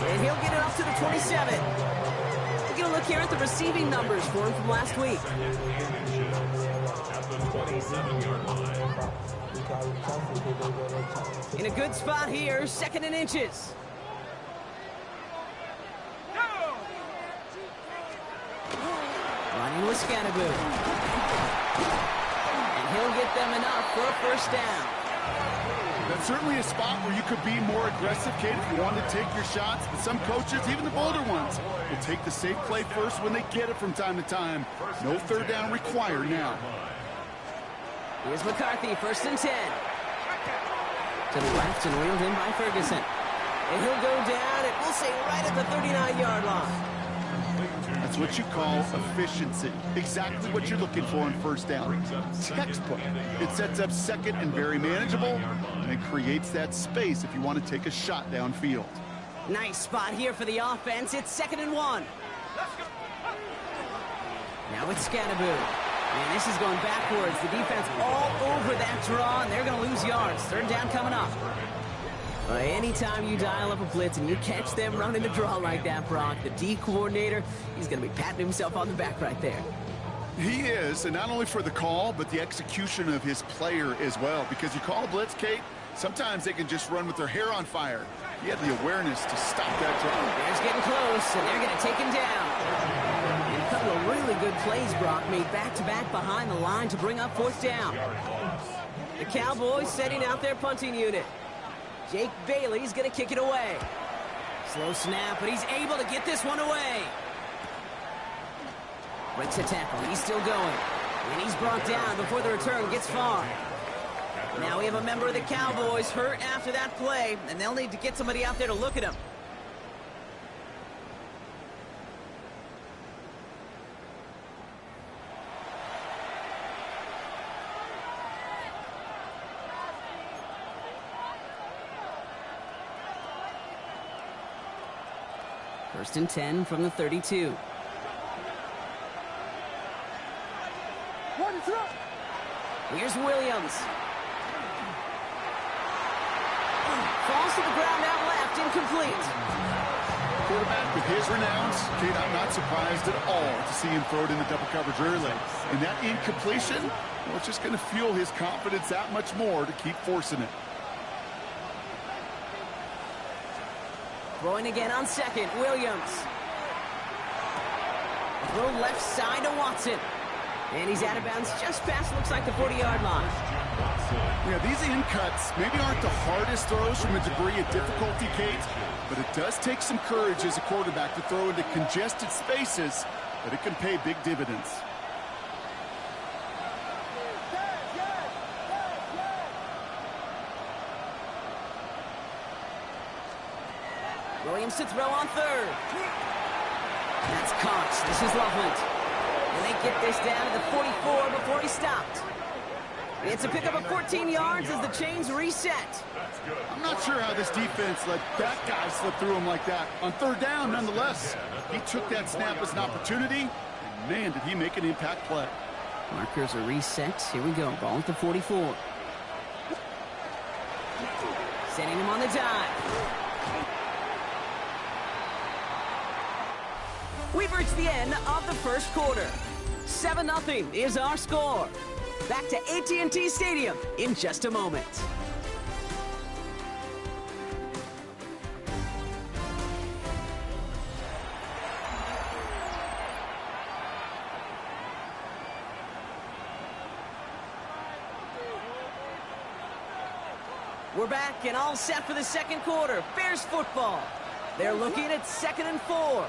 And he'll get it up to the 27. We're going to look here at the receiving numbers for him from last week. In a good spot here, 2nd and inches. Running with Scannaboo. And he'll get them enough for a 1st down. That's certainly a spot where you could be more aggressive, Kate, if you wanted to take your shots. But some coaches, even the bolder ones, will take the safe play first when they get it from time to time. No 3rd down required now. Here's McCarthy, 1st and 10. To the left and wheeled in by Ferguson. And he'll go down, and we'll say right at the 39-yard line. That's what you call efficiency. Exactly what you're looking for in 1st down. Textbook. It sets up 2nd and very manageable, and it creates that space if you want to take a shot downfield. Nice spot here for the offense. It's 2nd and 1. Now it's Scannaboo. And this is going backwards. The defense all over that draw, and they're going to lose yards. 3rd down coming up. Anytime you dial up a blitz and you catch them running the draw like that, Brock, the D coordinator, he's going to be patting himself on the back right there. He is, and not only for the call, but the execution of his player as well. Because you call a blitz, Kate, sometimes they can just run with their hair on fire. He had the awareness to stop that draw. Bears getting close, and they're going to take him down. And a couple of really good plays, Brock, made back-to-back behind the line to bring up 4th down. The Cowboys setting out their punting unit. Jake Bailey's going to kick it away. Slow snap, but he's able to get this one away. Breaks a tackle. He's still going. And he's brought down before the return gets far. Now we have a member of the Cowboys hurt after that play, and they'll need to get somebody out there to look at him. First and 10 from the 32. What is up? Here's Williams. Falls to the ground out left, incomplete. Quarterback with his renowns, Kate, I'm not surprised at all to see him throw it in the double coverage early. And that incompletion, well, it's just going to fuel his confidence that much more to keep forcing it. Throwing again on 2nd, Williams. Throw left side to Watson. And he's out of bounds just past, looks like, the 40-yard line. Yeah, these in cuts maybe aren't the hardest throws from a degree of difficulty, Kate, but it does take some courage as a quarterback to throw into congested spaces, but it can pay big dividends. Williams to throw on 3rd. That's Cox. This is Loveland. And they get this down to the 44 before he stopped. It's a pickup of 14 yards as the chains reset. I'm not sure how this defense let that guy slip through him like that. On 3rd down, nonetheless, he took that snap as an opportunity, and man, did he make an impact play. Markers are reset. Here we go. Ball at the 44. Sending him on the dive. We've reached the end of the first quarter. 7-0 is our score. Back to AT&T Stadium in just a moment. We're back and all set for the second quarter. Bears football. They're looking at 2nd and 4.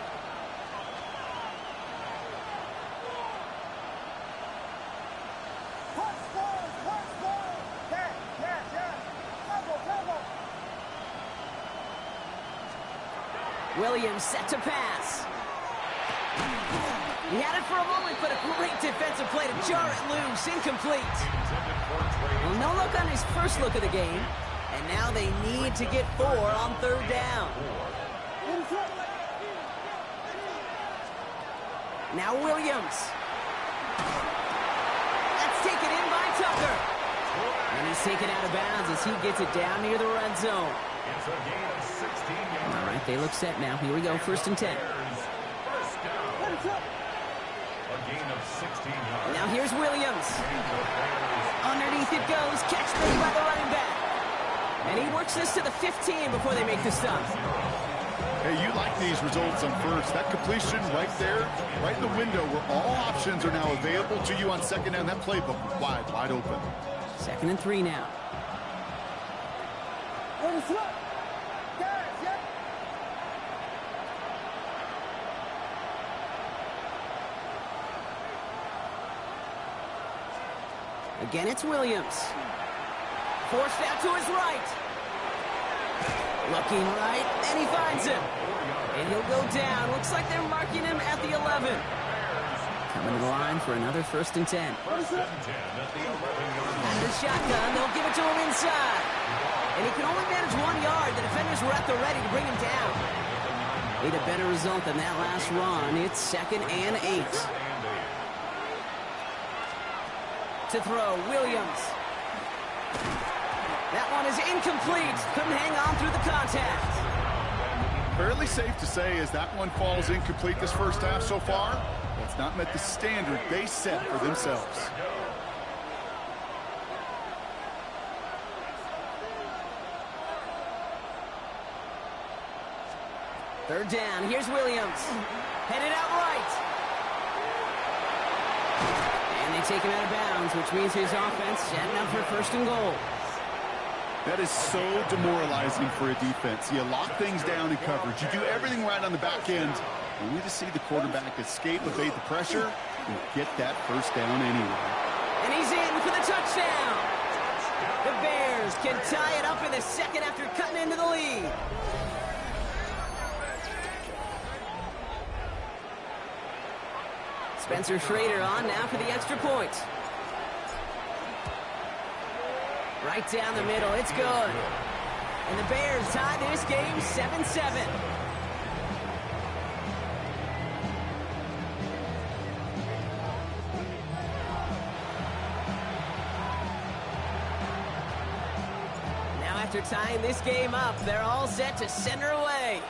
Williams set to pass. He had it for a moment, but a great defensive play to jar it loose. Incomplete. Well, no look on his first look of the game. And now they need to get 4 on 3rd down. Now Williams. That's taken in by Tucker. And he's taken out of bounds as he gets it down near the red zone. It's a gain of 16 yards. All right, they look set now. Here we go, 1st and 10. First down. A gain of 16 yards. Now here's Williams. Underneath it goes. Catch made by the running back. And he works this to the 15 before they make the stop. Hey, you like these results on first. That completion right there, right in the window where all options are now available to you on 2nd down. That playbook was wide open. 2nd and 3 now. Again, it's Williams. Forced out to his right. Looking right, and he finds him. And he'll go down. Looks like they're marking him at the 11. Coming to the line for another 1st and 10. First and 10 at the 11-yard line. Under shotgun, they'll give it to him inside. And he can only manage 1 yard. The defenders were at the ready to bring him down. Need a better result than that last run. It's 2nd and 8. To throw, Williams. That one is incomplete. Couldn't hang on through the contact. Fairly safe to say as that one falls incomplete this first half so far, that's not met the standard they set for themselves. Third down. Here's Williams. Headed out right. And they take him out of bounds, which means his offense setting up for 1st and goal. That is so demoralizing for a defense. You lock things down in coverage. You do everything right on the back end. Only to see the quarterback escape, evade the pressure, and get that 1st down anyway. And he's in for the touchdown. The Bears can tie it up in the 2nd after cutting into the lead. Spencer Schrader on now for the extra point. Right down the middle, it's good. And the Bears tie this game 7-7. Now after tying this game up, they're all set to send her away.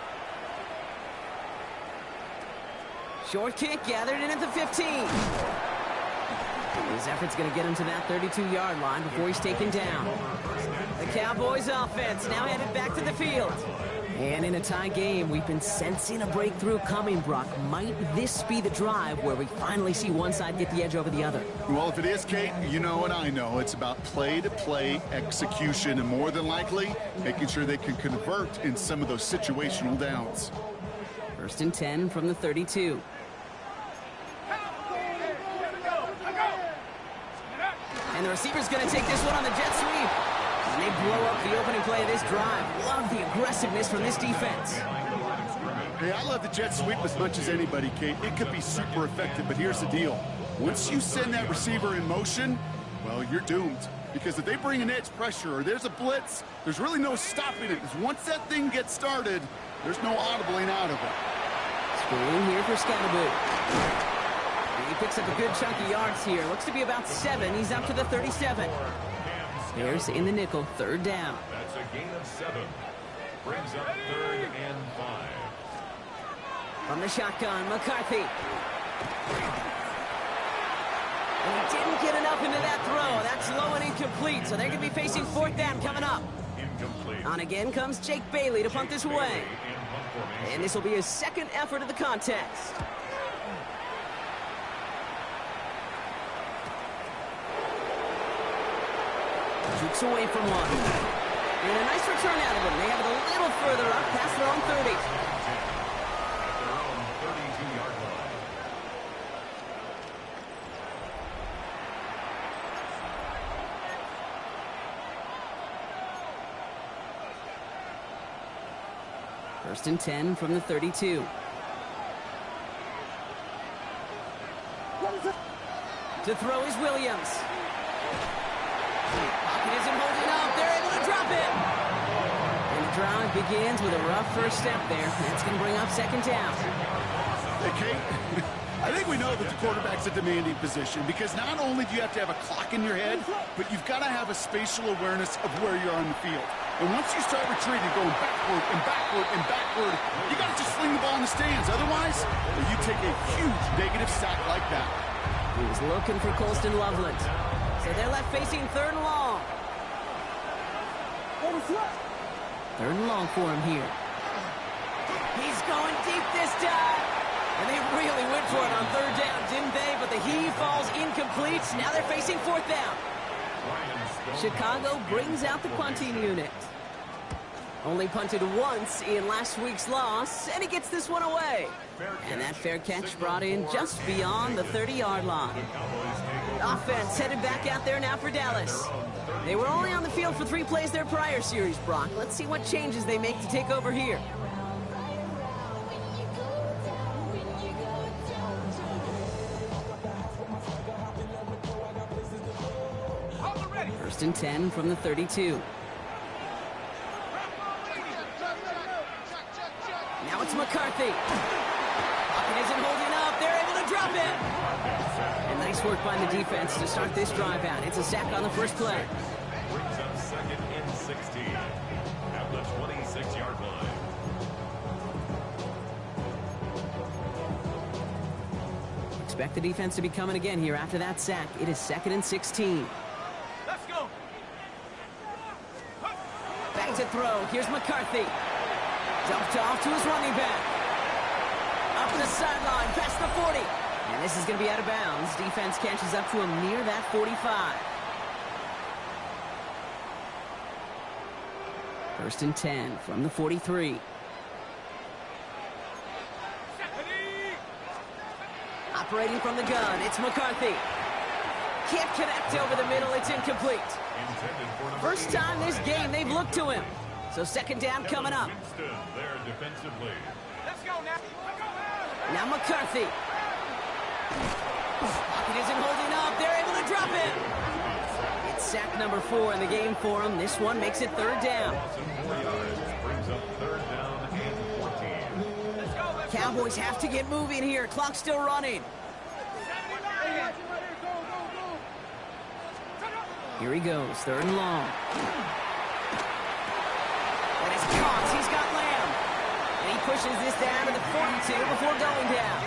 Short kick gathered in at the 15. His effort's going to get him to that 32-yard line before he's taken down. The Cowboys offense now headed back to the field. And in a tie game, we've been sensing a breakthrough coming, Brock. Might this be the drive where we finally see one side get the edge over the other? Well, if it is, Kate, you know and I know it's about play-to-play execution and more than likely making sure they can convert in some of those situational downs. 1st and 10 from the 32. And the receiver's going to take this one on the jet sweep. And they blow up the opening play of this drive. Love the aggressiveness from this defense. Hey, I love the jet sweep as much as anybody, Kate. It could be super effective, but here's the deal. Once you send that receiver in motion, well, you're doomed. Because if they bring an edge pressure or there's a blitz, there's really no stopping it. Because once that thing gets started, there's no audibling out of it. Screen here for Scatterboo. He picks up a good chunk of yards here. Looks to be about 7. He's up to the 37. Bears in the nickel, third down. That's a gain of 7. Brings up 3rd and 5. From the shotgun, McCarthy. And he didn't get enough into that throw. That's low and incomplete, so they're going to be facing 4th down coming up. Incomplete. On again comes Jake Bailey to punt this away. And this will be his second effort of the contest. Jukes away from one. And a nice return out of him. They have it a little further up past their own 30. At their own 32-yard line. First and 10 from the 32. To throw is Williams. Pocket isn't holding up. They're able to drop it. And the drive begins with a rough first step there. That's going to bring up 2nd down. Hey, Kate, I think we know that the quarterback's a demanding position because not only do you have to have a clock in your head, but you've got to have a spatial awareness of where you are on the field. And once you start retreating, going backward and backward and backward, you got to just sling the ball in the stands. Otherwise, you take a huge negative sack like that. He was looking for Colston Loveland. So they're left facing 3rd and long. 3rd and long for him here. He's going deep this time. And they really went for it on 3rd down, didn't they? But the heave falls incomplete. Now they're facing 4th down. Chicago brings out the punting unit. Only punted once in last week's loss, and he gets this one away. And that fair catch brought in just beyond the 30-yard line. Offense headed back out there now for Dallas. They were only on the field for 3 plays their prior series, Brock. Let's see what changes they make to take over here. First and 10 from the 32. Now it's McCarthy. Pocket isn't holding up. They're able to drop it. And nice work by the defense to start this drive out. It's a sack on the first play. Brings up 2nd and 16 at the 26-yard line. Expect the defense to be coming again here after that sack. It is 2nd and 16. Let's go. Back to throw. Here's McCarthy. Dumped off to his running back. Up the sideline, past the 40. And this is going to be out of bounds. Defense catches up to him near that 45. First and 10 from the 43. Operating from the gun, it's McCarthy. Can't connect over the middle, it's incomplete. First time this game they've looked to him. So 2nd down coming up. Winston there defensively. Let's go now. Now McCarthy. Pocket isn't holding up. They're able to drop it. It's sack number 4 in the game for him. This one makes it 3rd down. Brings up 3rd down and 14. Cowboys have to get moving here. Clock's still running. Here he goes, 3rd and long. And it's caught. He's got Lamb. And he pushes this down to the 42 before going down.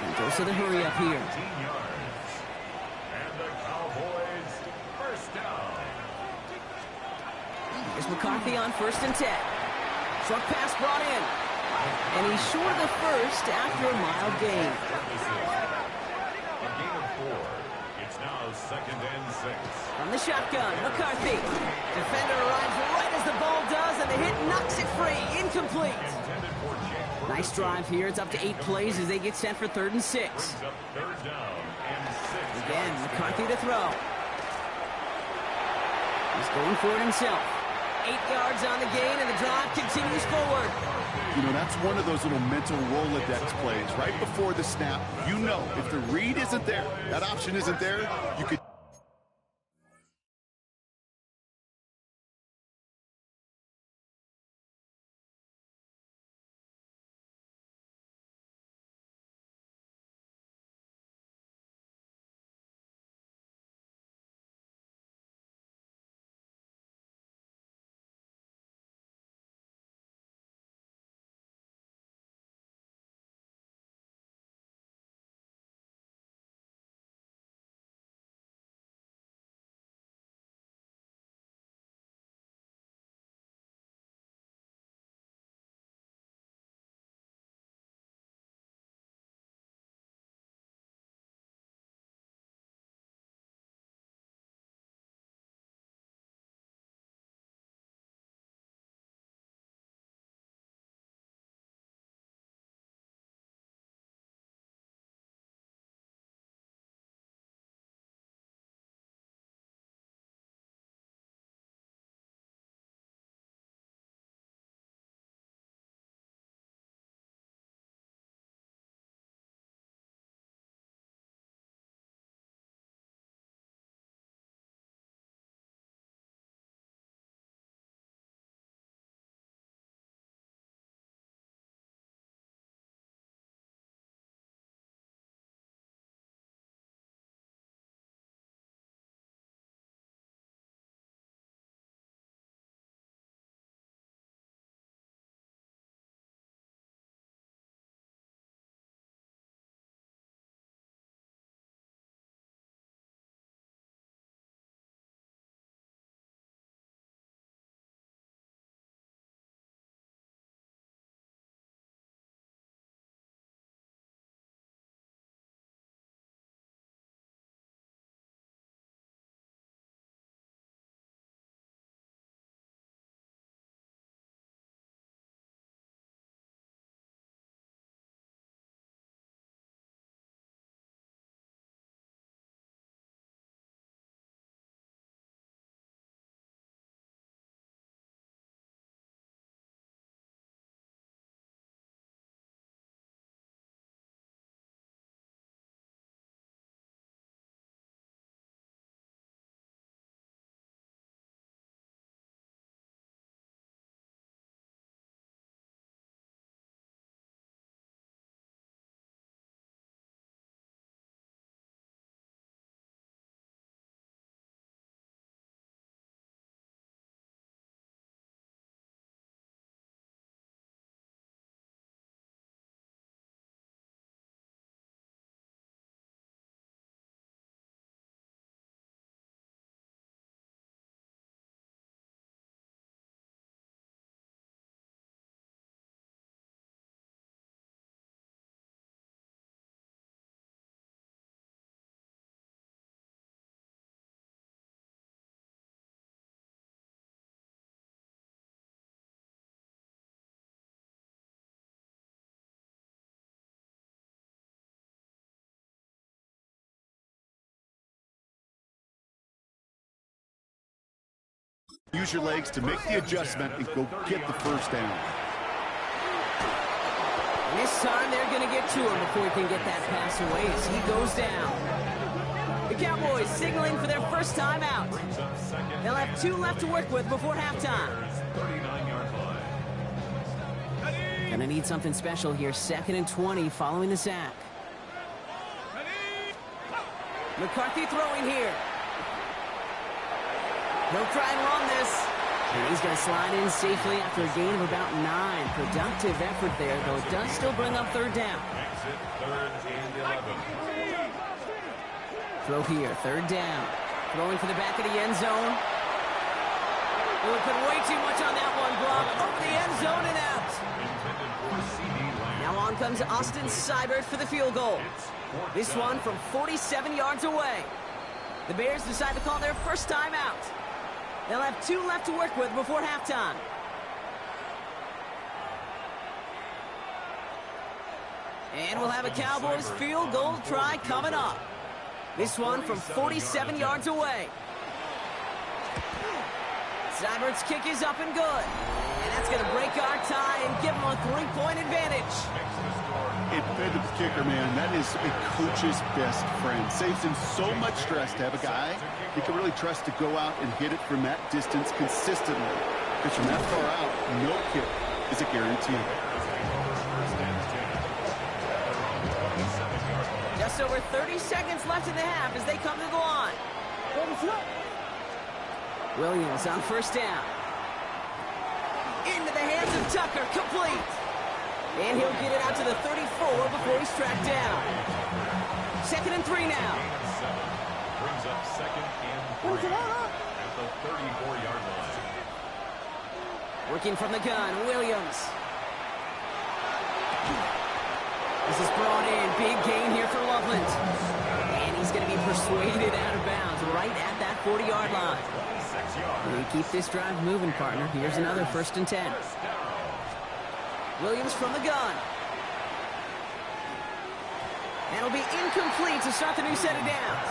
And goes to the hurry up here. 15 yards. And the Cowboys first down. Here's McCarthy on 1st and 10. Short pass brought in. And he's short of the first after a mild gain. A gain of 4. It's now 2nd and 6. From the shotgun, McCarthy. Defender arrives right as the ball does, and the hit knocks it free. Incomplete. Nice drive here. It's up to 8 plays as they get set for 3rd and 6. Brings up 3rd down and 6. Again, McCarthy to throw. He's going for it himself. 8 yards on the gain, and the drive continues forward. You know, that's one of those little mental Rolodex plays. Right before the snap, you know if the read isn't there, that option isn't there, you could Use your legs to make the adjustment and go get the first down. This time they're going to get to him before he can get that pass away as he goes down. The Cowboys signaling for their first time out. They'll have 2 left to work with before halftime. Gonna need something special here. 2nd and 20 following the sack. McCarthy throwing here. He'll try and run this. And he's going to slide in safely after a gain of about 9. Productive effort there, though it does still bring up 3rd down. Throw here, 3rd down. Throwing for the back of the end zone. Oh, put way too much on that one, Brock. Over the end zone and out. Now on comes Austin Seibert for the field goal. This one from 47 yards away. The Bears decide to call their first time out. They'll have 2 left to work with before halftime. And we'll have a Cowboys field goal try coming up. This one from 47 yards away. Seibert's kick is up and good. And that's going to break our tie and give them a 3-point advantage. It fed to the kicker, man. That is a coach's best friend. Saves him so much stress to have a guy he can really trust to go out and hit it from that distance consistently. Because from that far out, no kick is a guarantee. Just over 30 seconds left in the half as they come to the line. Williams on 1st down. Into the hands of Tucker, complete. And he'll get it out to the 34 before he's tracked down. 2nd and 3 now. Brings up 2nd and 3 at the 34-yard line. Working from the gun, Williams. This is brought in. Big gain here for Loveland. And he's going to be persuaded out of bounds right at that 40-yard line. We keep this drive moving, partner. Here's another 1st and 10. Williams from the gun. And it'll be incomplete to start the new set of downs.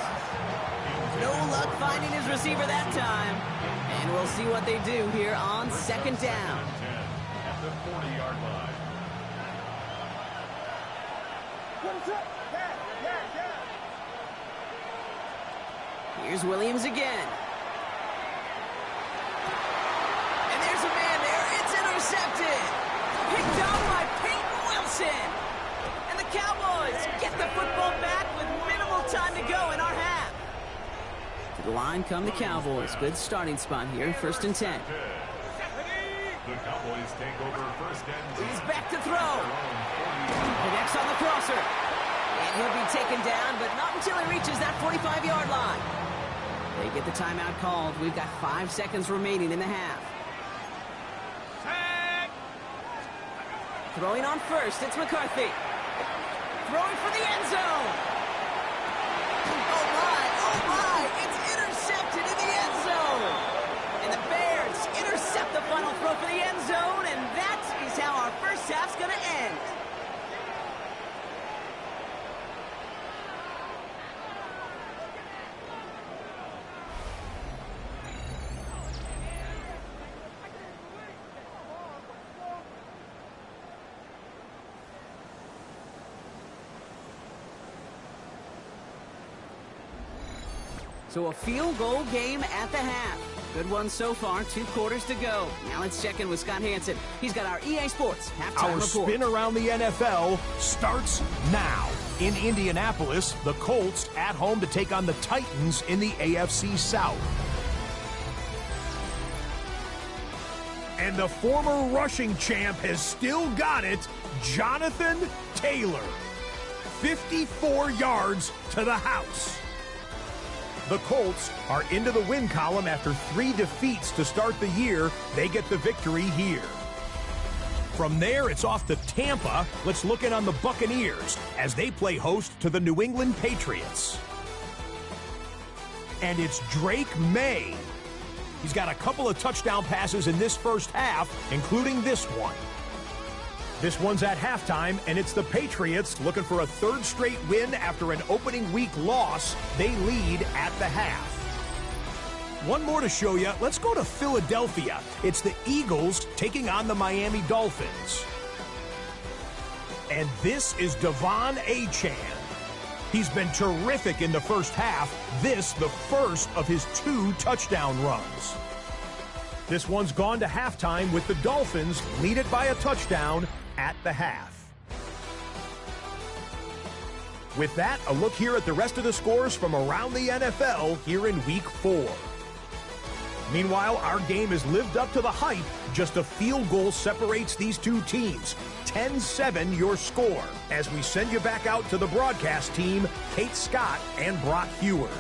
No luck finding his receiver that time. And we'll see what they do here on 2nd down. At the 40-yard line. Here's Williams again. And there's a man there. It's intercepted. Picked off by Peyton Wilson. And the Cowboys get the football back with minimal time to go in our half. To the line come the Cowboys. Good starting spot here, 1st and 10. The Cowboys take over 1st and 10. He's back to throw. Connects on the crosser. And he'll be taken down, but not until he reaches that 45-yard line. They get the timeout called. We've got 5 seconds remaining in the half. Throwing on 1st, it's McCarthy. Throwing for the end zone. Oh my, it's intercepted in the end zone. And the Bears intercept the final throw for the end zone, and that is how our first half's going to end. So a field goal game at the half. Good one so far, 2 quarters to go. Now let's check in with Scott Hansen. He's got our EA Sports halftime Our report. spin around the NFL starts now. In Indianapolis, the Colts at home to take on the Titans in the AFC South. And the former rushing champ has still got it, Jonathan Taylor. 54 yards to the house. The Colts are into the win column after 3 defeats to start the year. They get the victory here. From there, it's off to Tampa. Let's look in on the Buccaneers as they play host to the New England Patriots. And it's Drake May. He's got a couple of touchdown passes in this first half, including this one. This one's at halftime, and it's the Patriots looking for a 3rd straight win after an opening week loss. They lead at the half. One more to show you. Let's go to Philadelphia. It's the Eagles taking on the Miami Dolphins. And this is Devon Achane. He's been terrific in the first half. This, the first of his 2 touchdown runs. This one's gone to halftime with the Dolphins lead it by a touchdown at the half. With that, a look here at the rest of the scores from around the NFL here in Week 4. Meanwhile, our game has lived up to the hype. Just a field goal separates these 2 teams. 10-7 your score. As we send you back out to the broadcast team, Kate Scott and Brock Heward.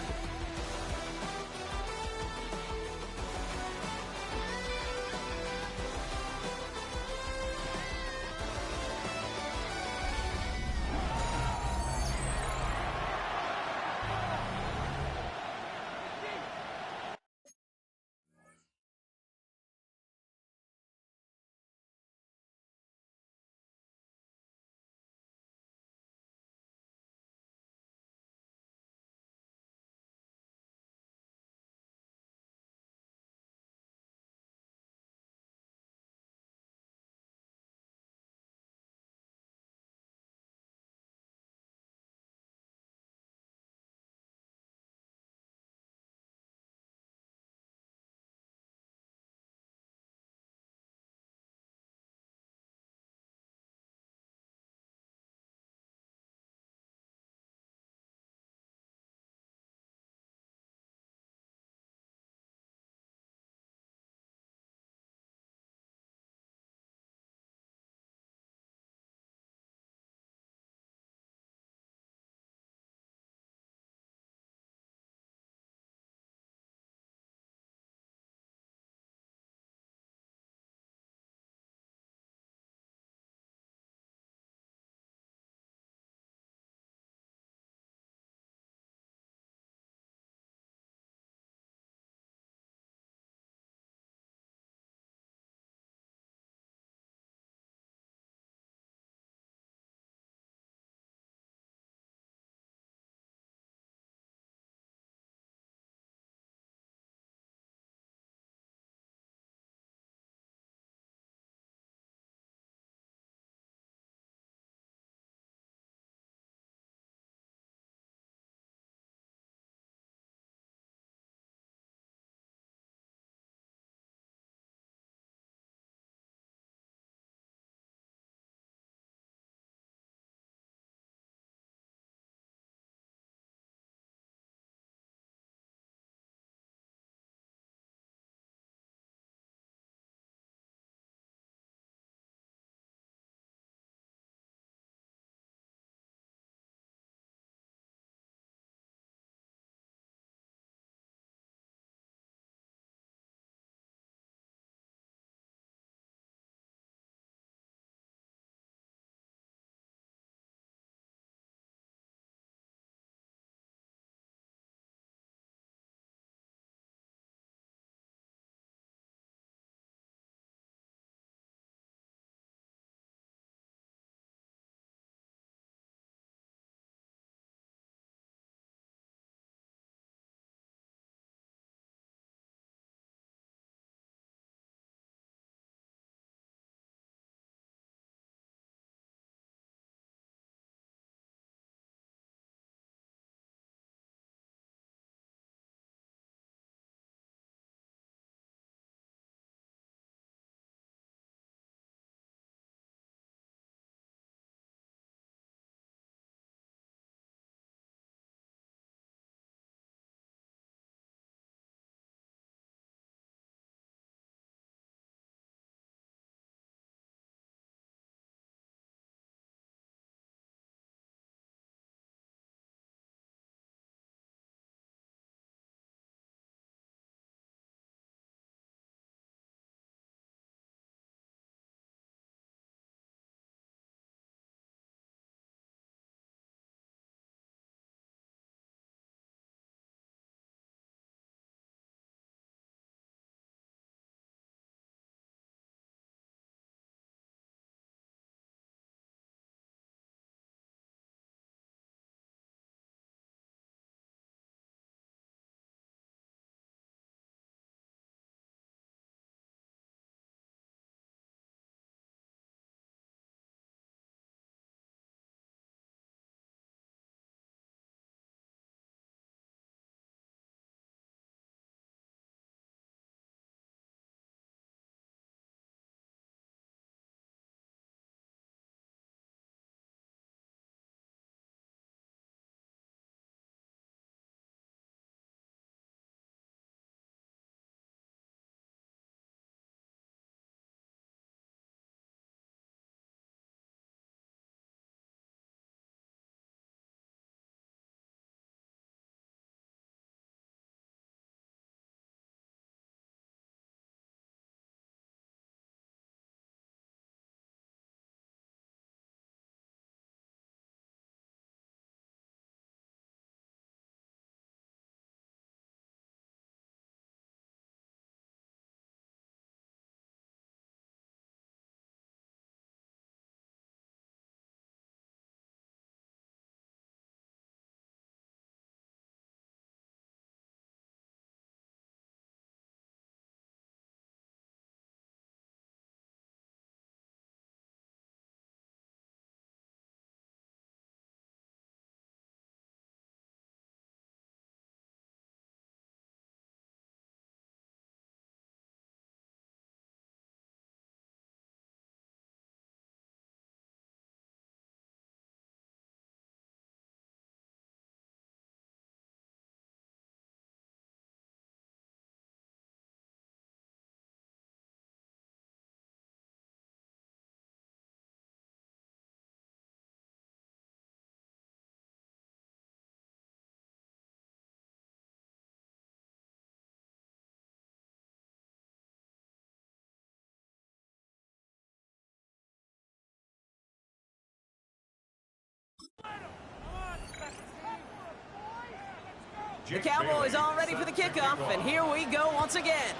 The Cowboys all ready for the kickoff, and here we go once again.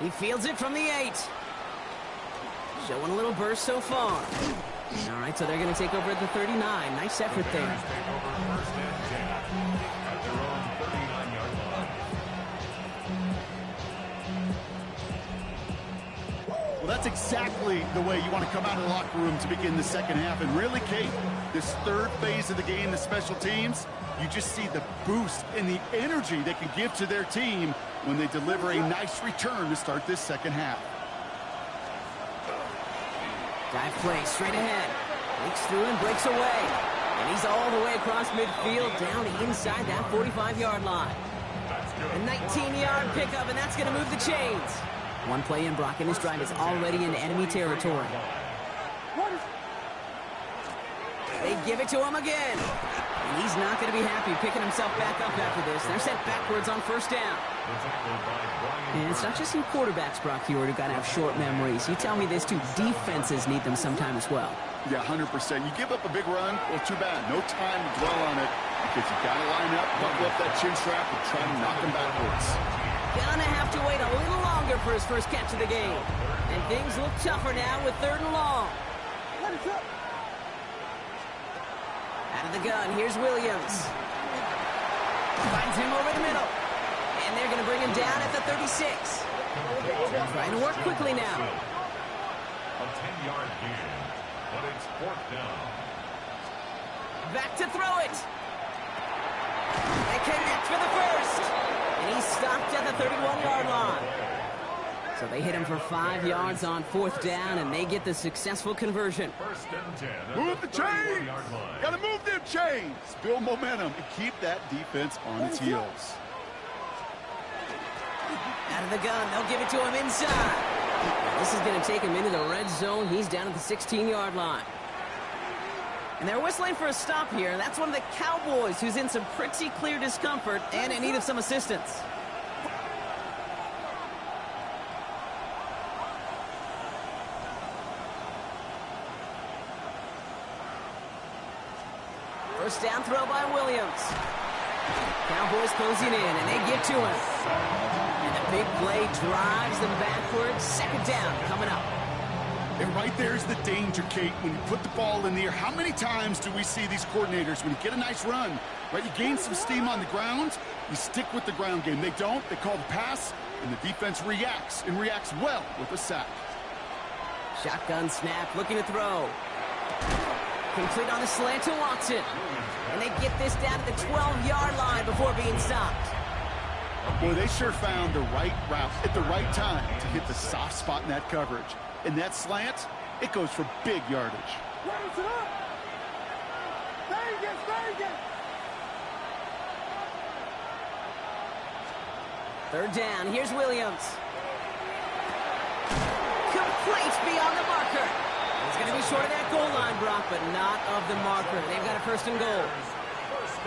He fields it from the 8. Showing a little burst so far. All right, so they're going to take over at the 39. Nice effort there. Well, that's exactly the way you want to come out of the locker room to begin the second half. And really, Kate, this third phase of the game, the special teams, you just see the boost and the energy they can give to their team when they deliver a nice return to start this second half. Dive play straight ahead. Leaks through and breaks away. And he's all the way across midfield down inside that 45-yard line. A 19-yard pickup, and that's going to move the chains. One play in, Brock, and his drive is already in enemy territory. They give it to him again. And he's not going to be happy picking himself back up after this. They're sent backwards on first down. And it's not just you quarterbacks, Brock Hewitt, who got to have short memories. You tell me this, too. Defenses need them sometime as well. Yeah, 100%. You give up a big run, well, too bad. No time to dwell on it because you got to line up, buckle up that chin strap, and try to knock him backwards. Gonna have to wait a little longer for his first catch of the game. And things look tougher now with 3rd and long. Out of the gun, here's Williams. Finds him over the middle. And they're going to bring him down at the 36. Trying to work quickly now. A 10-yard gain, but it's 4th down. Back to throw it. They connect for the first. And he's stopped at the 31-yard line. So they hit him for 5 yards on 4th down, and they get the successful conversion. 1st and 10. Move the chains! Got to move them chains! Build momentum and keep that defense on its heels. Out of the gun, they'll give it to him inside. This is going to take him into the red zone. He's down at the 16-yard line. And they're whistling for a stop here. That's one of the Cowboys who's in some pretty clear discomfort and in need of some assistance. First down throw by Williams. Cowboys closing in, and they get to him. And the big play drives them backwards. 2nd down coming up. And right there's the danger, Kate, when you put the ball in the air. How many times do we see these coordinators, when you get a nice run, right, you gain some steam on the ground, you stick with the ground game. They don't, they call the pass, and the defense reacts, and reacts well with a sack. Shotgun snap, looking to throw. Complete on the slant to Watson. And they get this down to the 12-yard line before being stopped. Boy, they sure found the right route at the right time to hit the soft spot in that coverage. And that slant, it goes for big yardage. Raise it up! Vegas, Vegas! 3rd down, here's Williams. Complete beyond the marker. He's going to be short of that goal line, Brock, but not of the marker. They've got a 1st and goal.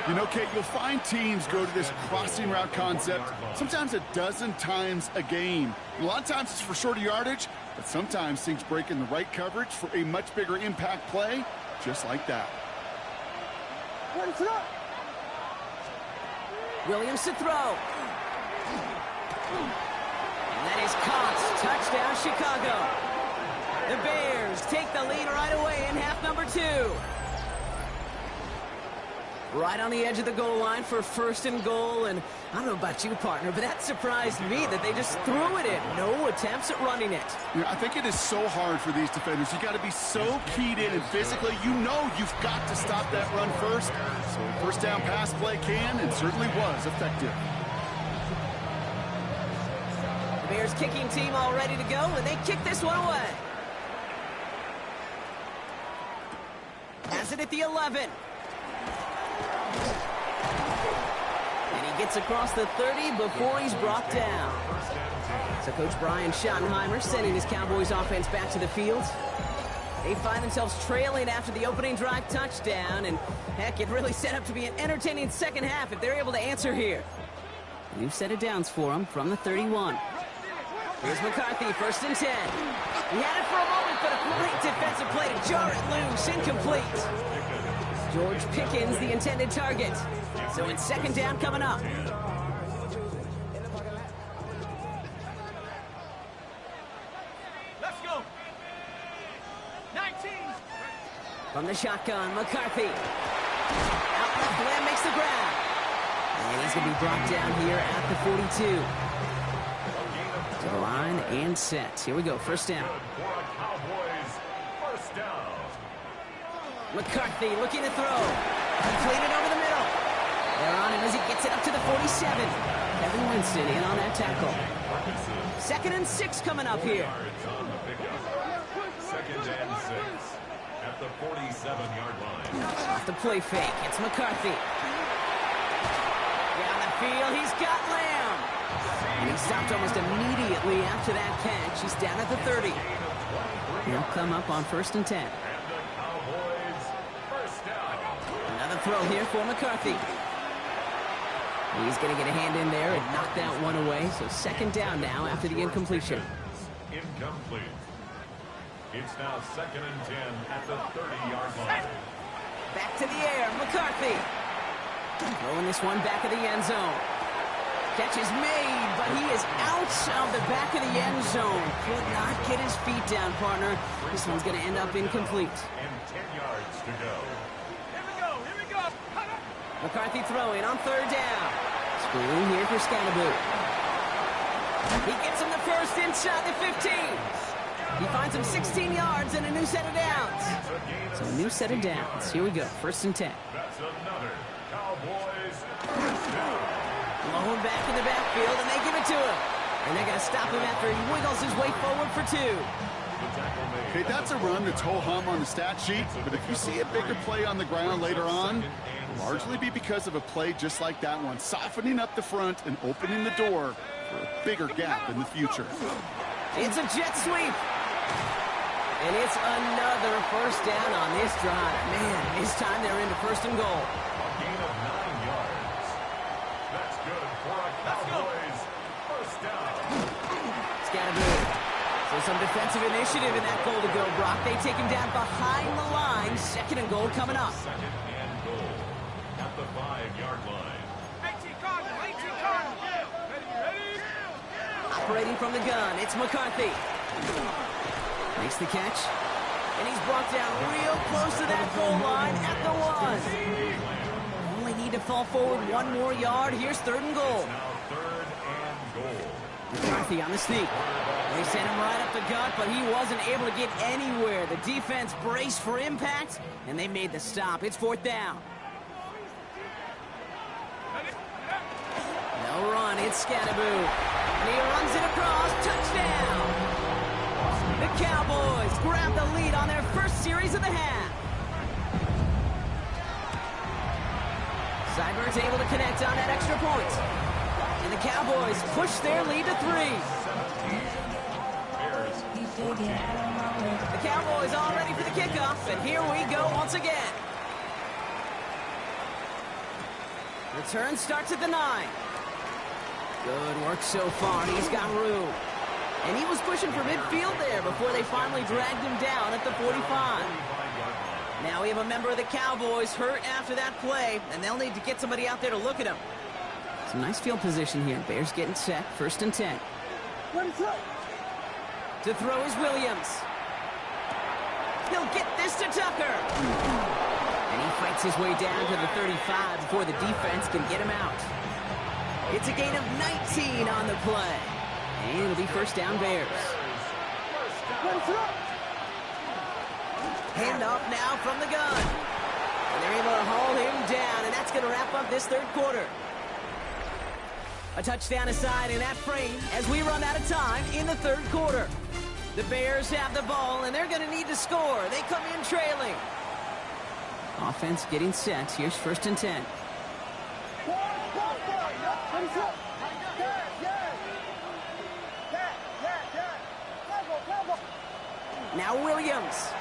You know, Kate, you'll find teams go to this crossing route concept sometimes a dozen times a game. A lot of times it's for shorter yardage, but sometimes things break in the right coverage for a much bigger impact play, just like that. Raise it up! Williams to throw. And that is caught. Touchdown, Chicago. The Bears take the lead right away in half number 2. Right on the edge of the goal line for 1st and goal, and I don't know about you, partner, but that surprised me that they just threw it in. No attempts at running it. Yeah, I think it is so hard for these defenders. You got to be so keyed in, and physically, you know you've got to stop that run first. So a 1st down pass play can and certainly was effective. The Bears kicking team all ready to go, and they kick this one away. Has it at the 11. And he gets across the 30 before he's brought down. So Coach Brian Schottenheimer sending his Cowboys offense back to the field. They find themselves trailing after the opening drive touchdown, and heck, it really set up to be an entertaining second half if they're able to answer here. New set of downs for them from the 31. Here's McCarthy, 1st and 10. He had it for a moment, but a great defensive play to jar it loose, incomplete. George Pickens, the intended target. So it's 2nd down coming up. Let's go. 19. From the shotgun, McCarthy. Out left, Lamb makes the grab. And he's going to be brought down here at the 42. To the line and set. Here we go, 1st down. For a Cowboys first down. McCarthy looking to throw. Completed over the middle. They're on him as he gets it up to the 47. Kevin Winston in on that tackle. 2nd and 6 coming up here. Yards on the pickup. 2nd and 6 at the 47-yard line. Off the play fake. It's McCarthy. Down the field, he's got Lamb. And he stopped almost immediately after that catch. He's down at the 30. He'll come up on 1st and 10. And the Cowboys first down. Another throw here for McCarthy. He's going to get a hand in there and knock that one away. So 2nd down now after the incompletion. Incomplete. It's now 2nd and 10 at the 30-yard line. Back to the air, McCarthy. Throwing this one back of the end zone. Catch is made, but he is out of the back of the end zone. Could not get his feet down, partner. This one's going to end up incomplete. And 10 yards to go. Here we go. Here we go. McCarthy throwing on 3rd down. Screen here for Scannaboo. He gets him the first inside the 15. He finds him 16 yards and a new set of downs. So a new set of downs. Here we go, 1st and 10. That's another Cowboys first down. Blown back in the backfield, and they give it to him. And they're going to stop him after he wiggles his way forward for 2. Okay, that's a run that's ho-hum on the stat sheet, but if you see a bigger play on the ground later on, it'll largely be because of a play just like that one, softening up the front and opening the door for a bigger gap in the future. It's a jet sweep. And it's another 1st down on this drive. Man, this time they're into 1st and goal. A gain of 9 yards. That's good for a Cowboys first down. Scannaboo. So some defensive initiative in that goal to go, Brock. They take him down behind the line. 2nd and goal coming up. 2nd and goal at the 5-yard line. 18 Cardinal. 18 Cardinal. Ready? Operating from the gun, it's McCarthy. Makes the catch. And he's brought down real close to that goal line at the 1. Only need to fall forward 1 more yard. Here's 3rd and goal. Now 3rd and goal. McCarthy on the sneak. They sent him right up the gut, but he wasn't able to get anywhere. The defense braced for impact, and they made the stop. It's 4th down. No run, it's Scannaboo. And he runs it across. Touchdown! The Cowboys grab the lead on their first series of the half. Seibert's able to connect on that extra point. And the Cowboys push their lead to 3. The Cowboys all ready for the kickoff, and here we go once again. Return starts at the 9. Good work so far, and he's got room. And he was pushing for midfield there before they finally dragged him down at the 45. Now we have a member of the Cowboys hurt after that play, and they'll need to get somebody out there to look at him. Some nice field position here. Bears getting set, 1st and 10. To throw is Williams. He'll get this to Tucker. And he fights his way down to the 35 before the defense can get him out. It's a gain of 19 on the play. And it'll be 1st down Bears. Hand off now from the gun. And they're able to haul him down, and that's going to wrap up this 3rd quarter. A touchdown aside in that frame as we run out of time in the 3rd quarter. The Bears have the ball, and they're going to need to score. They come in trailing. Offense getting set. Here's 1st and 10. Now Williams.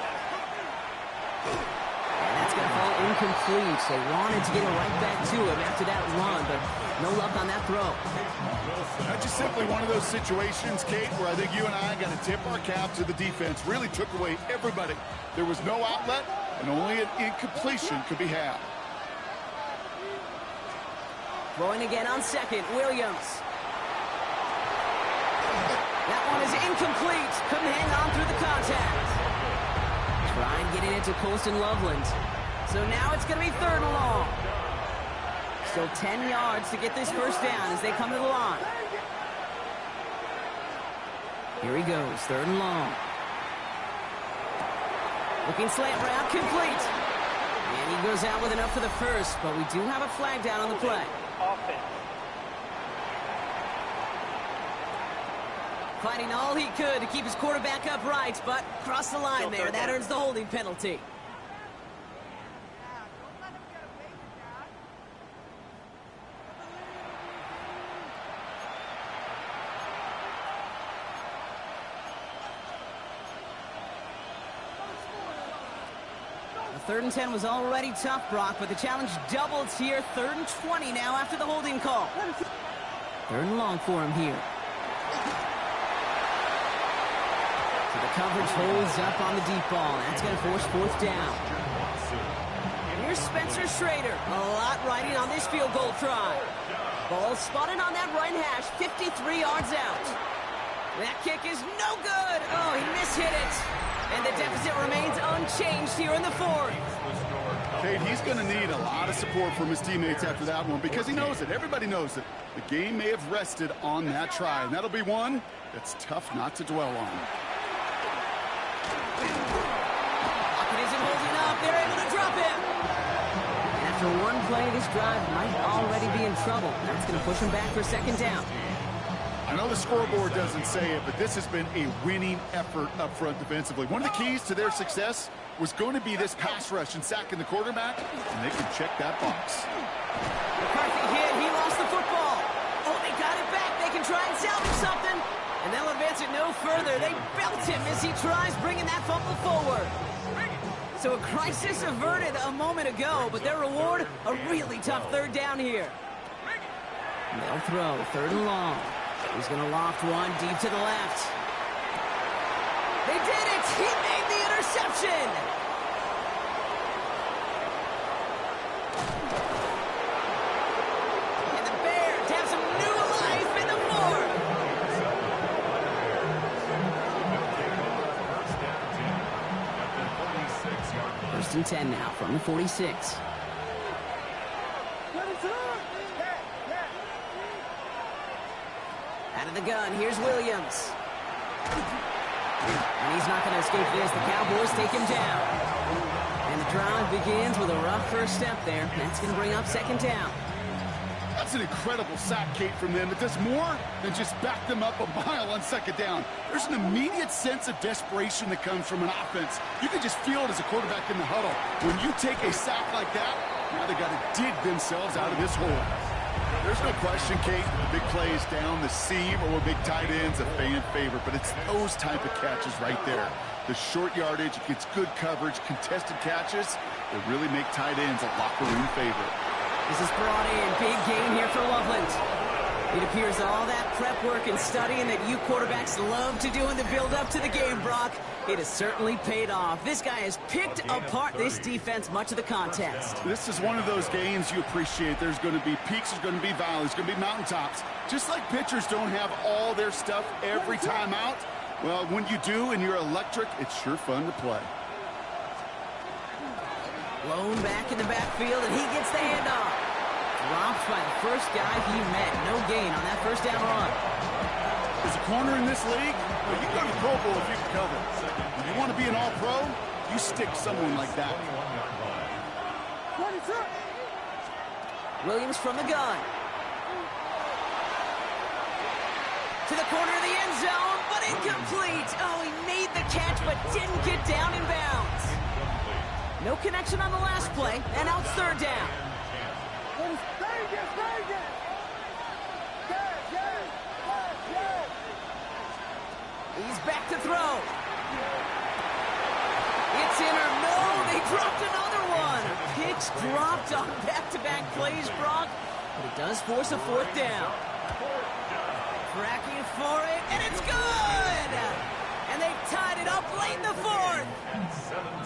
And that's going to fall incomplete. They wanted to get it right back to him after that run, but no luck on that throw. That's just simply one of those situations, Kate, where I think you and I got to tip our cap to the defense. Really took away everybody. There was no outlet, and only an incompletion could be had. Throwing again on second, Williams. That one is incomplete. Couldn't hang on through the contact. Trying getting it to Colston Loveland. So now it's going to be 3rd and long. Still 10 yards to get this first down as they come to the line. Here he goes, 3rd and long. Looking slant route, complete. And he goes out with enough for the first, but we do have a flag down on the play. Fighting all he could to keep his quarterback upright, but crossed the line there. That earns the holding penalty. The 3rd and 10 was already tough, Brock, but the challenge doubles here. 3rd and 20 now after the holding call. 3rd and long for him here. So the coverage holds up on the deep ball. That's going to force 4th down. And here's Spencer Schrader. A lot riding on this field goal try. Ball spotted on that right hash, 53 yards out. That kick is no good. Oh, he mishit it. And the deficit remains unchanged here in the 4th. Kate, he's going to need a lot of support from his teammates after that one because he knows it. Everybody knows it. The game may have rested on that try, and that'll be one that's tough not to dwell on. Pocket isn't holding up. They're able to drop him. And after one play, this drive might already be in trouble. That's going to push him back for 2nd down. I know the scoreboard doesn't say it, but this has been a winning effort up front defensively. One of the keys to their success was going to be this pass rush and sacking the quarterback, and they can check that box. McCarthy hit. He lost the football. Oh, they got it back. They can try and salvage something. And they'll advance it no further. They belt him as he tries bringing that fumble forward. So a crisis averted a moment ago, but their reward, a really tough 3rd down here. They'll throw 3rd and long. He's going to loft one deep to the left. They did it! He made the interception! And the Bears have some new life in the 4th. First and 10 now from the 46. Out of the gun, here's Williams. And he's not going to escape this. The Cowboys take him down. And the drive begins with a rough first step there. That's going to bring up 2nd down. That's an incredible sack, Kate, from them. It does more than just back them up a mile on 2nd down. There's an immediate sense of desperation that comes from an offense. You can just feel it as a quarterback in the huddle. When you take a sack like that, now they got to dig themselves out of this hole. There's no question, Kate, the big plays down the seam or big tight ends a fan favorite, but it's those type of catches right there. The short yardage, it gets good coverage, contested catches that really make tight ends a locker room favorite. This is brought in. Big game here for Loveland. It appears all that prep work and studying that you quarterbacks love to do in the build-up to the game, Brock, it has certainly paid off. This guy has picked apart this defense much of the contest. This is one of those games you appreciate. There's going to be peaks, there's going to be valleys, there's going to be mountaintops. Just like pitchers don't have all their stuff every time out, well, when you do and you're electric, it's sure fun to play. Blown back in the backfield, and he gets the handoff. Dropped by the first guy he met. No gain on that first down run. As a corner in this league, well, you go to the Pro Bowl if you can cover. If you want to be an all-pro, you stick someone like that. Williams from the gun. To the corner of the end zone, but incomplete. Oh, he made the catch, but didn't get down in bounds. No connection on the last play, and now it's 3rd down. He's back to throw. It's in or no, they dropped another one. 6 dropped on back-to-back plays, Brock, but it does force a 4th down. Tracking for it, and it's good! And they've tied it up late in the 4th.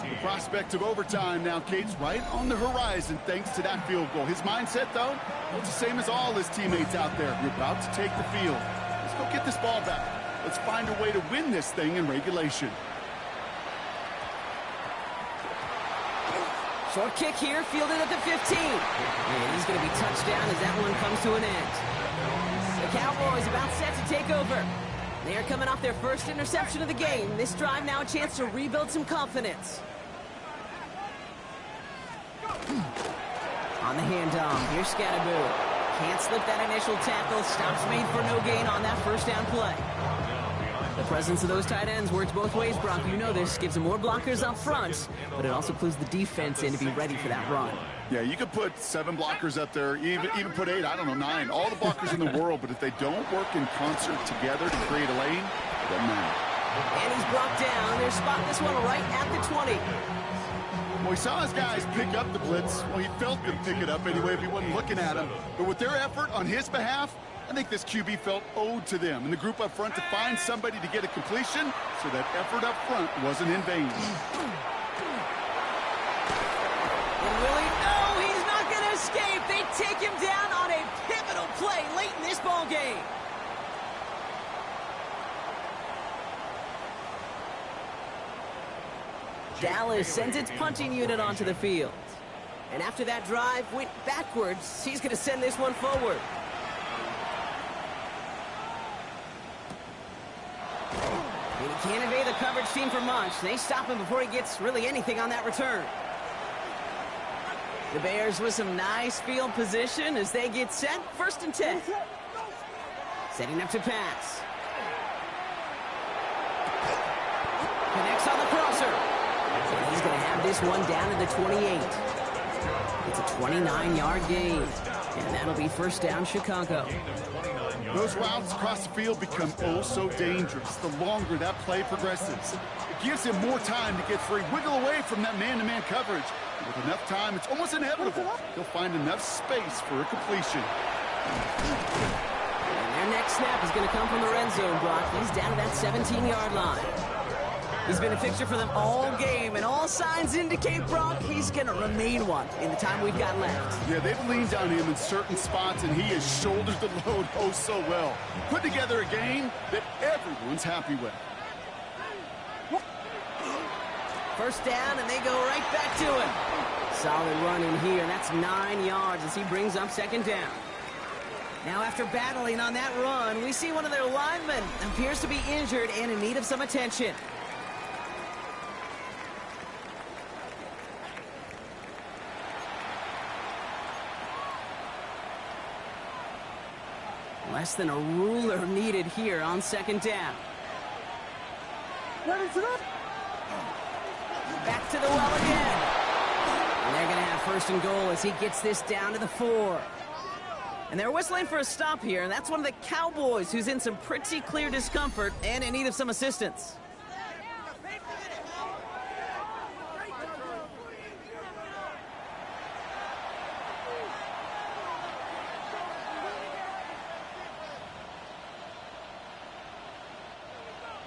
The prospect of overtime now, Kate's right on the horizon thanks to that field goal. His mindset, though, it's the same as all his teammates out there. You're about to take the field. Let's go get this ball back. Let's find a way to win this thing in regulation. Short kick here, fielded at the 15. And he's going to be touched down as that one comes to an end. The Cowboys about set to take over. They are coming off their first interception of the game. This drive now a chance to rebuild some confidence. On the handoff, here's Scatterboo. Can't slip that initial tackle. Stops made for no gain on that first down play. The presence of those tight ends works both ways, Brock. You know this. Gives them more blockers up front, but it also clues the defense in to be ready for that run. Yeah, you could put 7 blockers up there, even put 8, I don't know, 9. All the blockers in the world, but if they don't work in concert together to create a lane, it doesn't matter. And he's brought down. They spot this one right at the 20. Well, he saw his guys pick up the blitz. Well, he felt them pick it up anyway if he wasn't looking at him. But with their effort on his behalf, I think this QB felt owed to them and the group up front to find somebody to get a completion, so that effort up front wasn't in vain. And Willie, no, he's not going to escape. They take him down on a pivotal play late in this ball game. Dallas sends its punting unit onto the field. And after that drive went backwards, he's going to send this one forward. And he can't evade the coverage team for much. They stop him before he gets really anything on that return. The Bears with some nice field position as they get set. 1st and 10. Setting up to pass. Connects on the crosser. And he's going to have this one down to the 28. It's a 29-yard gain. And that'll be 1st down, Chicago. Those routes across the field become oh so dangerous the longer that play progresses. It gives him more time to get free, wiggle away from that man-to-man coverage. With enough time, it's almost inevitable. He'll find enough space for a completion. And their next snap is going to come from the red zone, Brock. He's down to that 17-yard line. He's been a fixture for them all game, and all signs indicate, Brock, he's going to remain one in the time we've got left. Yeah, they've leaned on him in certain spots, and he has shouldered the load oh so well. Put together a game that everyone's happy with. 1st down, and they go right back to him. Solid run in here. That's 9 yards as he brings up 2nd down. Now, after battling on that run, we see one of their linemen appears to be injured and in need of some attention. Less than a ruler needed here on 2nd down. Back to the well again. And they're going to have 1st and goal as he gets this down to the 4. And they're whistling for a stop here, and that's one of the Cowboys who's in some pretty clear discomfort and in need of some assistance.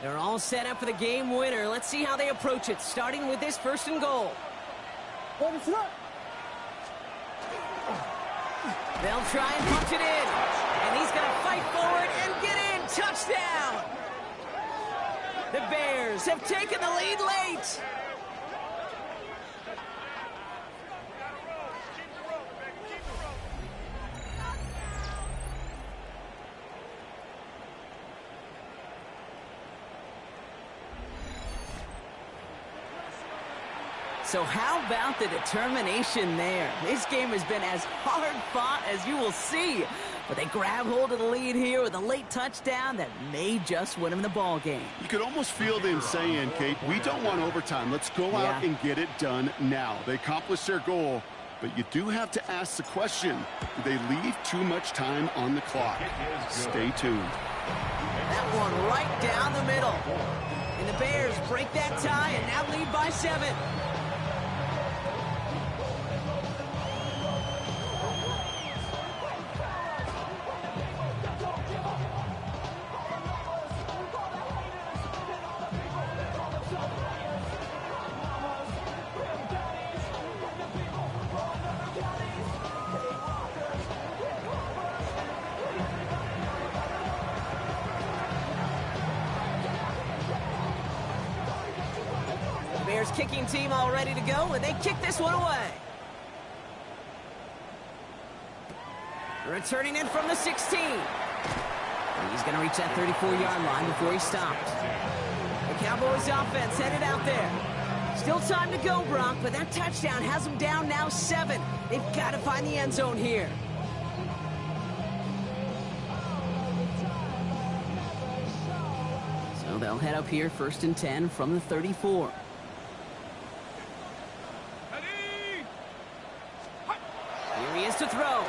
They're all set up for the game winner. Let's see how they approach it, starting with this 1st and goal. They'll try and punch it in. And he's going to fight forward and get in. Touchdown! The Bears have taken the lead late. So how about the determination there? This game has been as hard fought as you will see. But they grab hold of the lead here with a late touchdown that may just win them the ball game. You could almost feel them saying, Kate, we don't want overtime. Let's go out and get it done now. They accomplished their goal, but you do have to ask the question, do they leave too much time on the clock? Stay tuned. That one right down the middle. And the Bears break that tie and now lead by 7. Bears kicking team all ready to go, and they kick this one away. Returning in from the 16. And he's going to reach that 34-yard line before he stops. The Cowboys offense headed out there. Still time to go, Brock, but that touchdown has them down now 7. They've got to find the end zone here. So they'll head up here, 1st and 10 from the 34. Here he is to throw.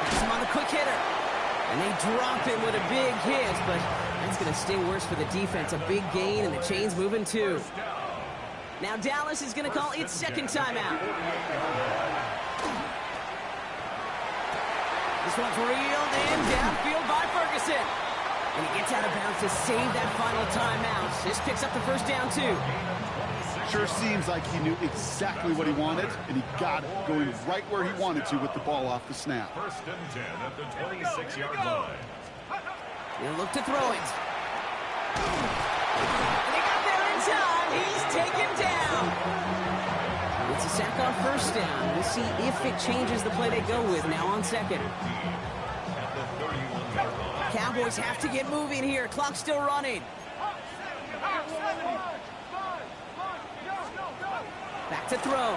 That's him on the quick hitter. And they drop him with a big hit, but that's going to sting worse for the defense. A big gain, and the chain's moving too. Now Dallas is going to call its second timeout. This one's reeled in downfield by Ferguson. And he gets out of bounds to save that final timeout. This picks up the first down too. Sure seems like he knew exactly what he wanted, and he got it, going right where he wanted to with the ball off the snap. 1st and 10 at the 26-yard line. He'll look to throw it. And he got there in time. He's taken down. It's a sack on 1st down. We'll see if it changes the play they go with now on 2nd. Cowboys have to get moving here. Clock's still running. Back to throw.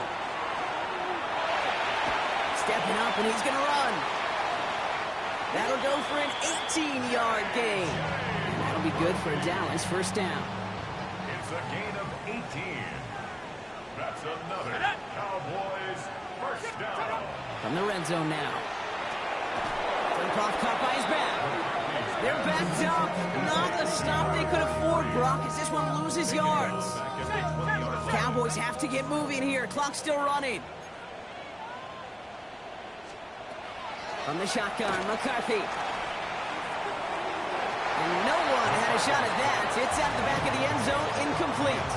Stepping up, and he's going to run. That'll go for an 18-yard gain. And that'll be good for a Dallas 1st down. It's a gain of 18. That's another Cowboys 1st down. From the red zone now. Flinkoff caught by his back. They're backed up. Not the stop they could afford, Brock, as this one loses yards. Cowboys have to get moving here. Clock's still running. From the shotgun, McCarthy. And no one had a shot at that. It's at the back of the end zone, incomplete.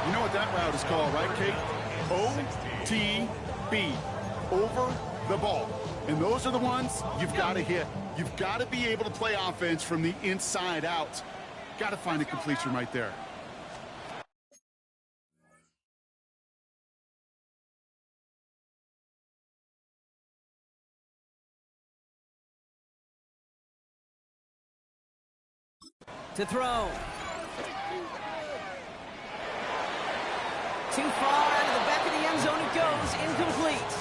You know what that route is called, right, Kate? OTB, over the ball. And those are the ones you've got to hit. You've got to be able to play offense from the inside out. Got to find a completion right there. To throw. Too far out of the back of the end zone it goes, incomplete.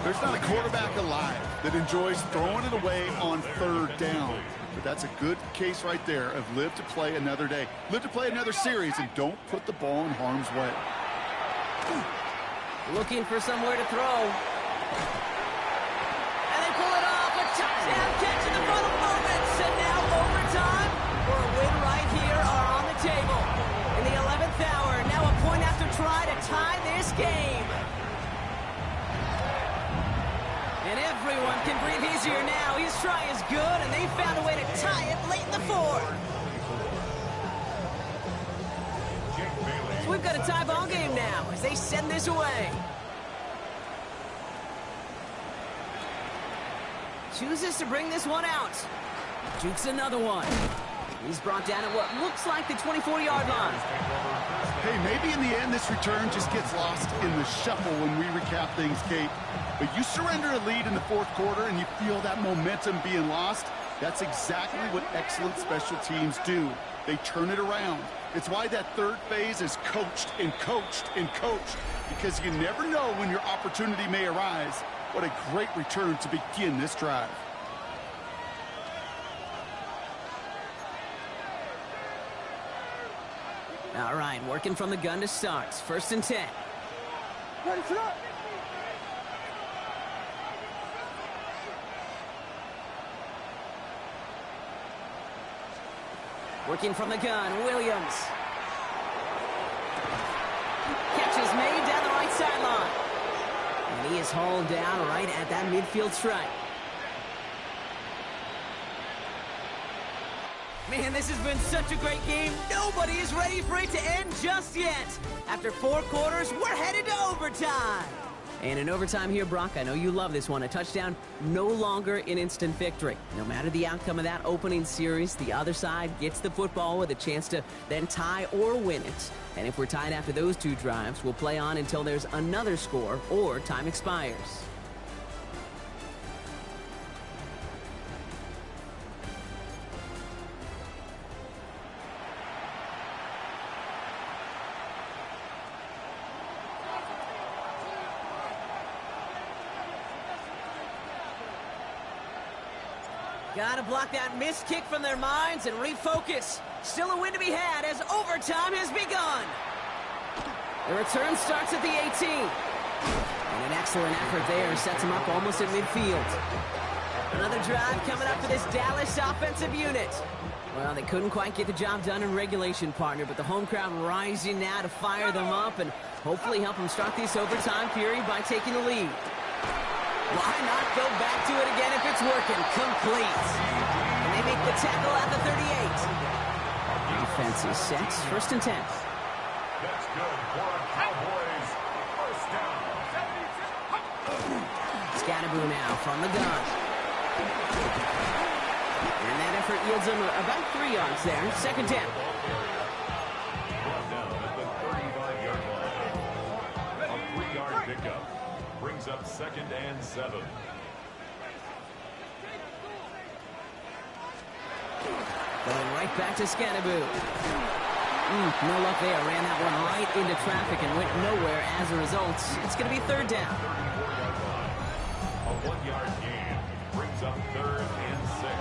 There's not a quarterback alive that enjoys throwing it away on 3rd down. But that's a good case right there of live to play another day. Live to play another series, and don't put the ball in harm's way. Looking for somewhere to throw. And they pull it off. A touchdown catch in the final moments. And now overtime or a win right here are on the table. In the 11th hour, now a point after try to tie this game. And everyone can breathe easier now. His try is good, and they found a way to tie it late in the 4th. So we've got a tie ball game now as they send this away. Chooses to bring this one out. Jukes another one. He's brought down at what looks like the 24-yard line. Hey, maybe in the end this return just gets lost in the shuffle when we recap things, Kate. But you surrender a lead in the 4th quarter and you feel that momentum being lost. That's exactly what excellent special teams do. They turn it around. It's why that 3rd phase is coached and coached and coached, because you never know when your opportunity may arise. What a great return to begin this drive. All right, working from the gun to start. 1st and 10. Ready, set up. Working from the gun, Williams. Catch is made down the right sideline. And he is hauled down right at that midfield stripe. Man, this has been such a great game. Nobody is ready for it to end just yet. After 4 quarters, we're headed to overtime. And in overtime here, Brock, I know you love this one. A touchdown, no longer an instant victory. No matter the outcome of that opening series, the other side gets the football with a chance to then tie or win it. And if we're tied after those two drives, we'll play on until there's another score or time expires. Gotta block that missed kick from their minds and refocus. Still a win to be had as overtime has begun. The return starts at the 18. And an excellent effort there sets them up almost at midfield. Another drive coming up for this Dallas offensive unit. Well, they couldn't quite get the job done in regulation, partner, but the home crowd rising now to fire them up and hopefully help them start this overtime period by taking the lead. Why not go back to it again if it's working? Complete. And they make the tackle at the 38. Defense is set. 1st and 10. That's good for a Cowboys first down. Scatterboo now from the gun. And that effort yields them about 3 yards there. 2nd down. Brought down at the 35-yard line. A 3-yard pickup brings up 2nd and 7. Going right back to Scatterboo. No luck there. Ran that one right into traffic and went nowhere as a result. It's going to be 3rd down. 34-yard line. A 1-yard gain brings up 3rd and 6.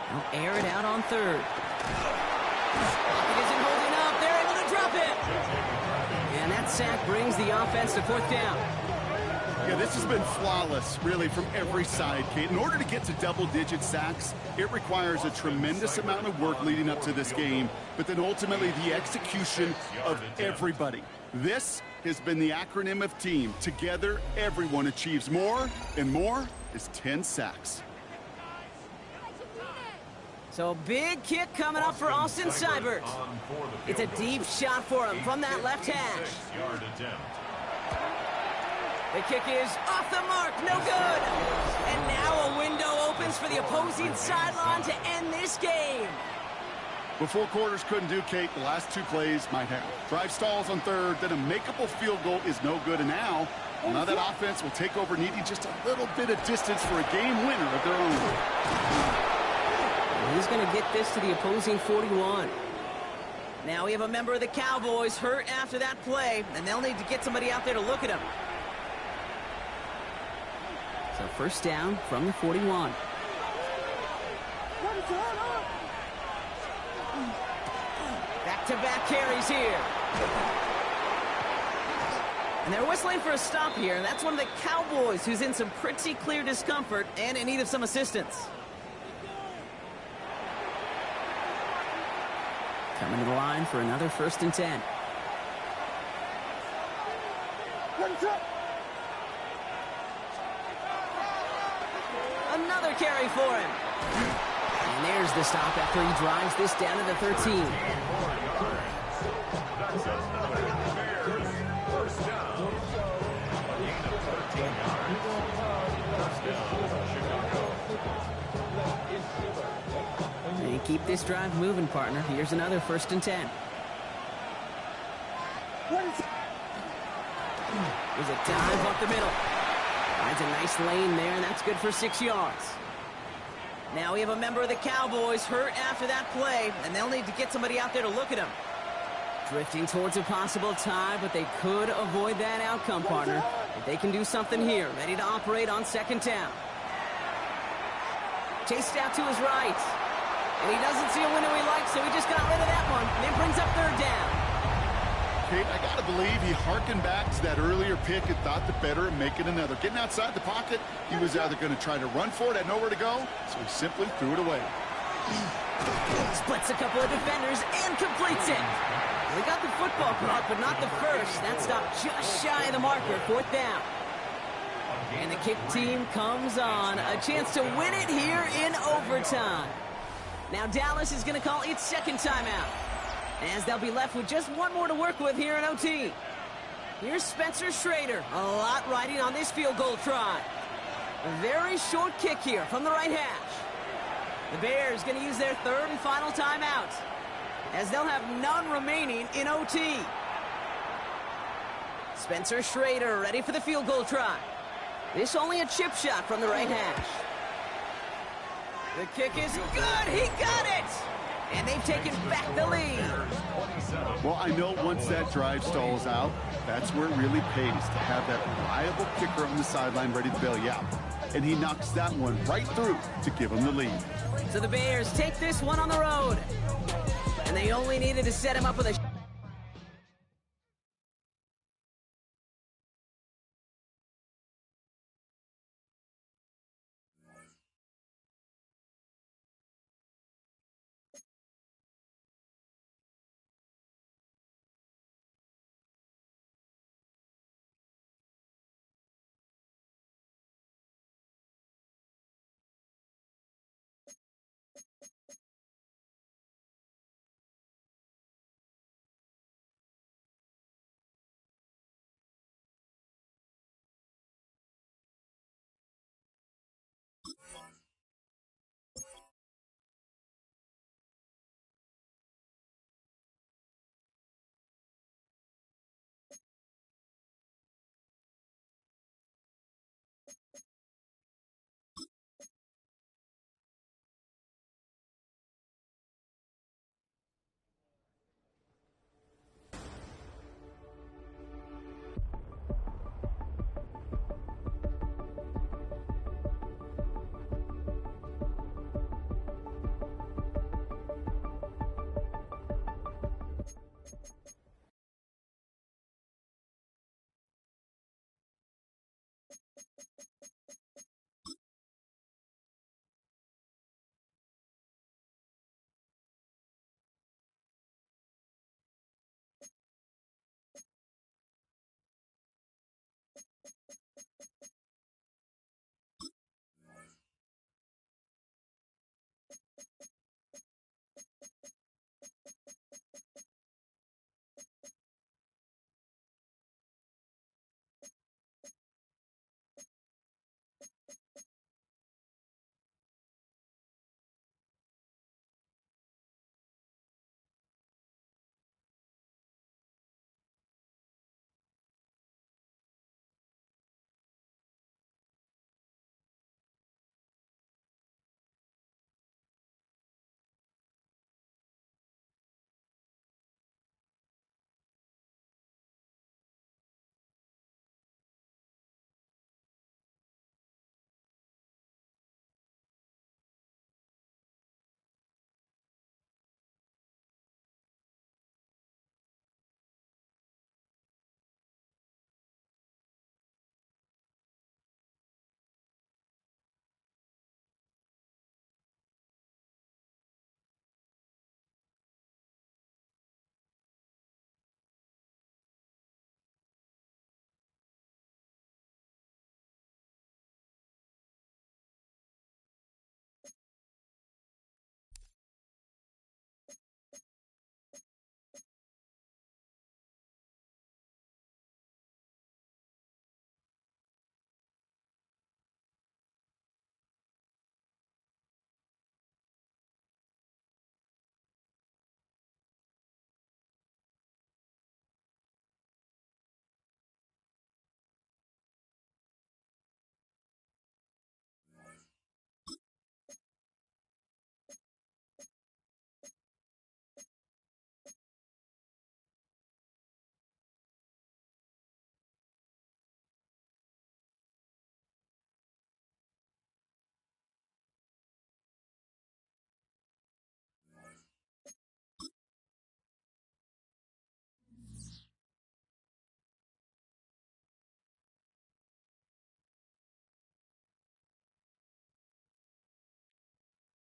They'll air it out on 3rd. It isn't holding up. They're able to drop it. And that sack brings the offense to 4th down. Yeah, this has been flawless, really, from every side, Kate. In order to get to double-digit sacks, it requires a tremendous amount of work leading up to this game, but then ultimately the execution of everybody. This has been the acronym of team. Together, everyone achieves more, and more is 10 sacks. So big kick coming up for Austin Seibert. It's a deep shot for him from that left hash. 6-yard attempt. The kick is off the mark, no good. And now a window opens for the opposing sideline to end this game. What 4 quarters couldn't do, Kate, the last 2 plays might have. Drive stalls on 3rd, then a makeable field goal is no good. And now that offense will take over, needing just a little bit of distance for a game winner of their own. He's going to get this to the opposing 41. Now we have a member of the Cowboys hurt after that play, and they'll need to get somebody out there to look at him. So 1st down from the 41. Back-to-back carries here. And they're whistling for a stop here, and that's one of the Cowboys who's in some pretty clear discomfort and in need of some assistance. Coming to the line for another 1st and 10. Another carry for him. And there's the stop after he drives this down to the 13. That's another Bears first down. A gain of 13 yards. First down, Chicago. And keep this drive moving, partner. Here's another 1st and 10. There's a dive up the middle. Finds a nice lane there, and that's good for 6 yards. Now we have a member of the Cowboys hurt after that play, and they'll need to get somebody out there to look at him. Drifting towards a possible tie, but they could avoid that outcome, partner. If they can do something here, ready to operate on 2nd down. Chased out to his right. And he doesn't see a window he likes, so he just got rid of that one. And it brings up 3rd down. Kate, I got to believe he harkened back to that earlier pick and thought the better of making another. Getting outside the pocket, he was either going to try to run for it, had nowhere to go, so he simply threw it away. Splits a couple of defenders and completes it. We got the football clock, but not the first. That stopped just shy of the marker. 4th down. And the kick team comes on. A chance to win it here in overtime. Now Dallas is going to call its second timeout, as they'll be left with just one more to work with here in OT. Here's Spencer Schrader. A lot riding on this field goal try. A very short kick here from the right hash. The Bears going to use their third and final timeout, as they'll have none remaining in OT. Spencer Schrader ready for the field goal try. This only a chip shot from the right hash. The kick is good. He got it. And they've taken back the lead. Well, I know once that drive stalls out, that's where it really pays to have that reliable kicker on the sideline ready to bail you out. And he knocks that one right through to give him the lead. So the Bears take this one on the road. And they only needed to set him up with a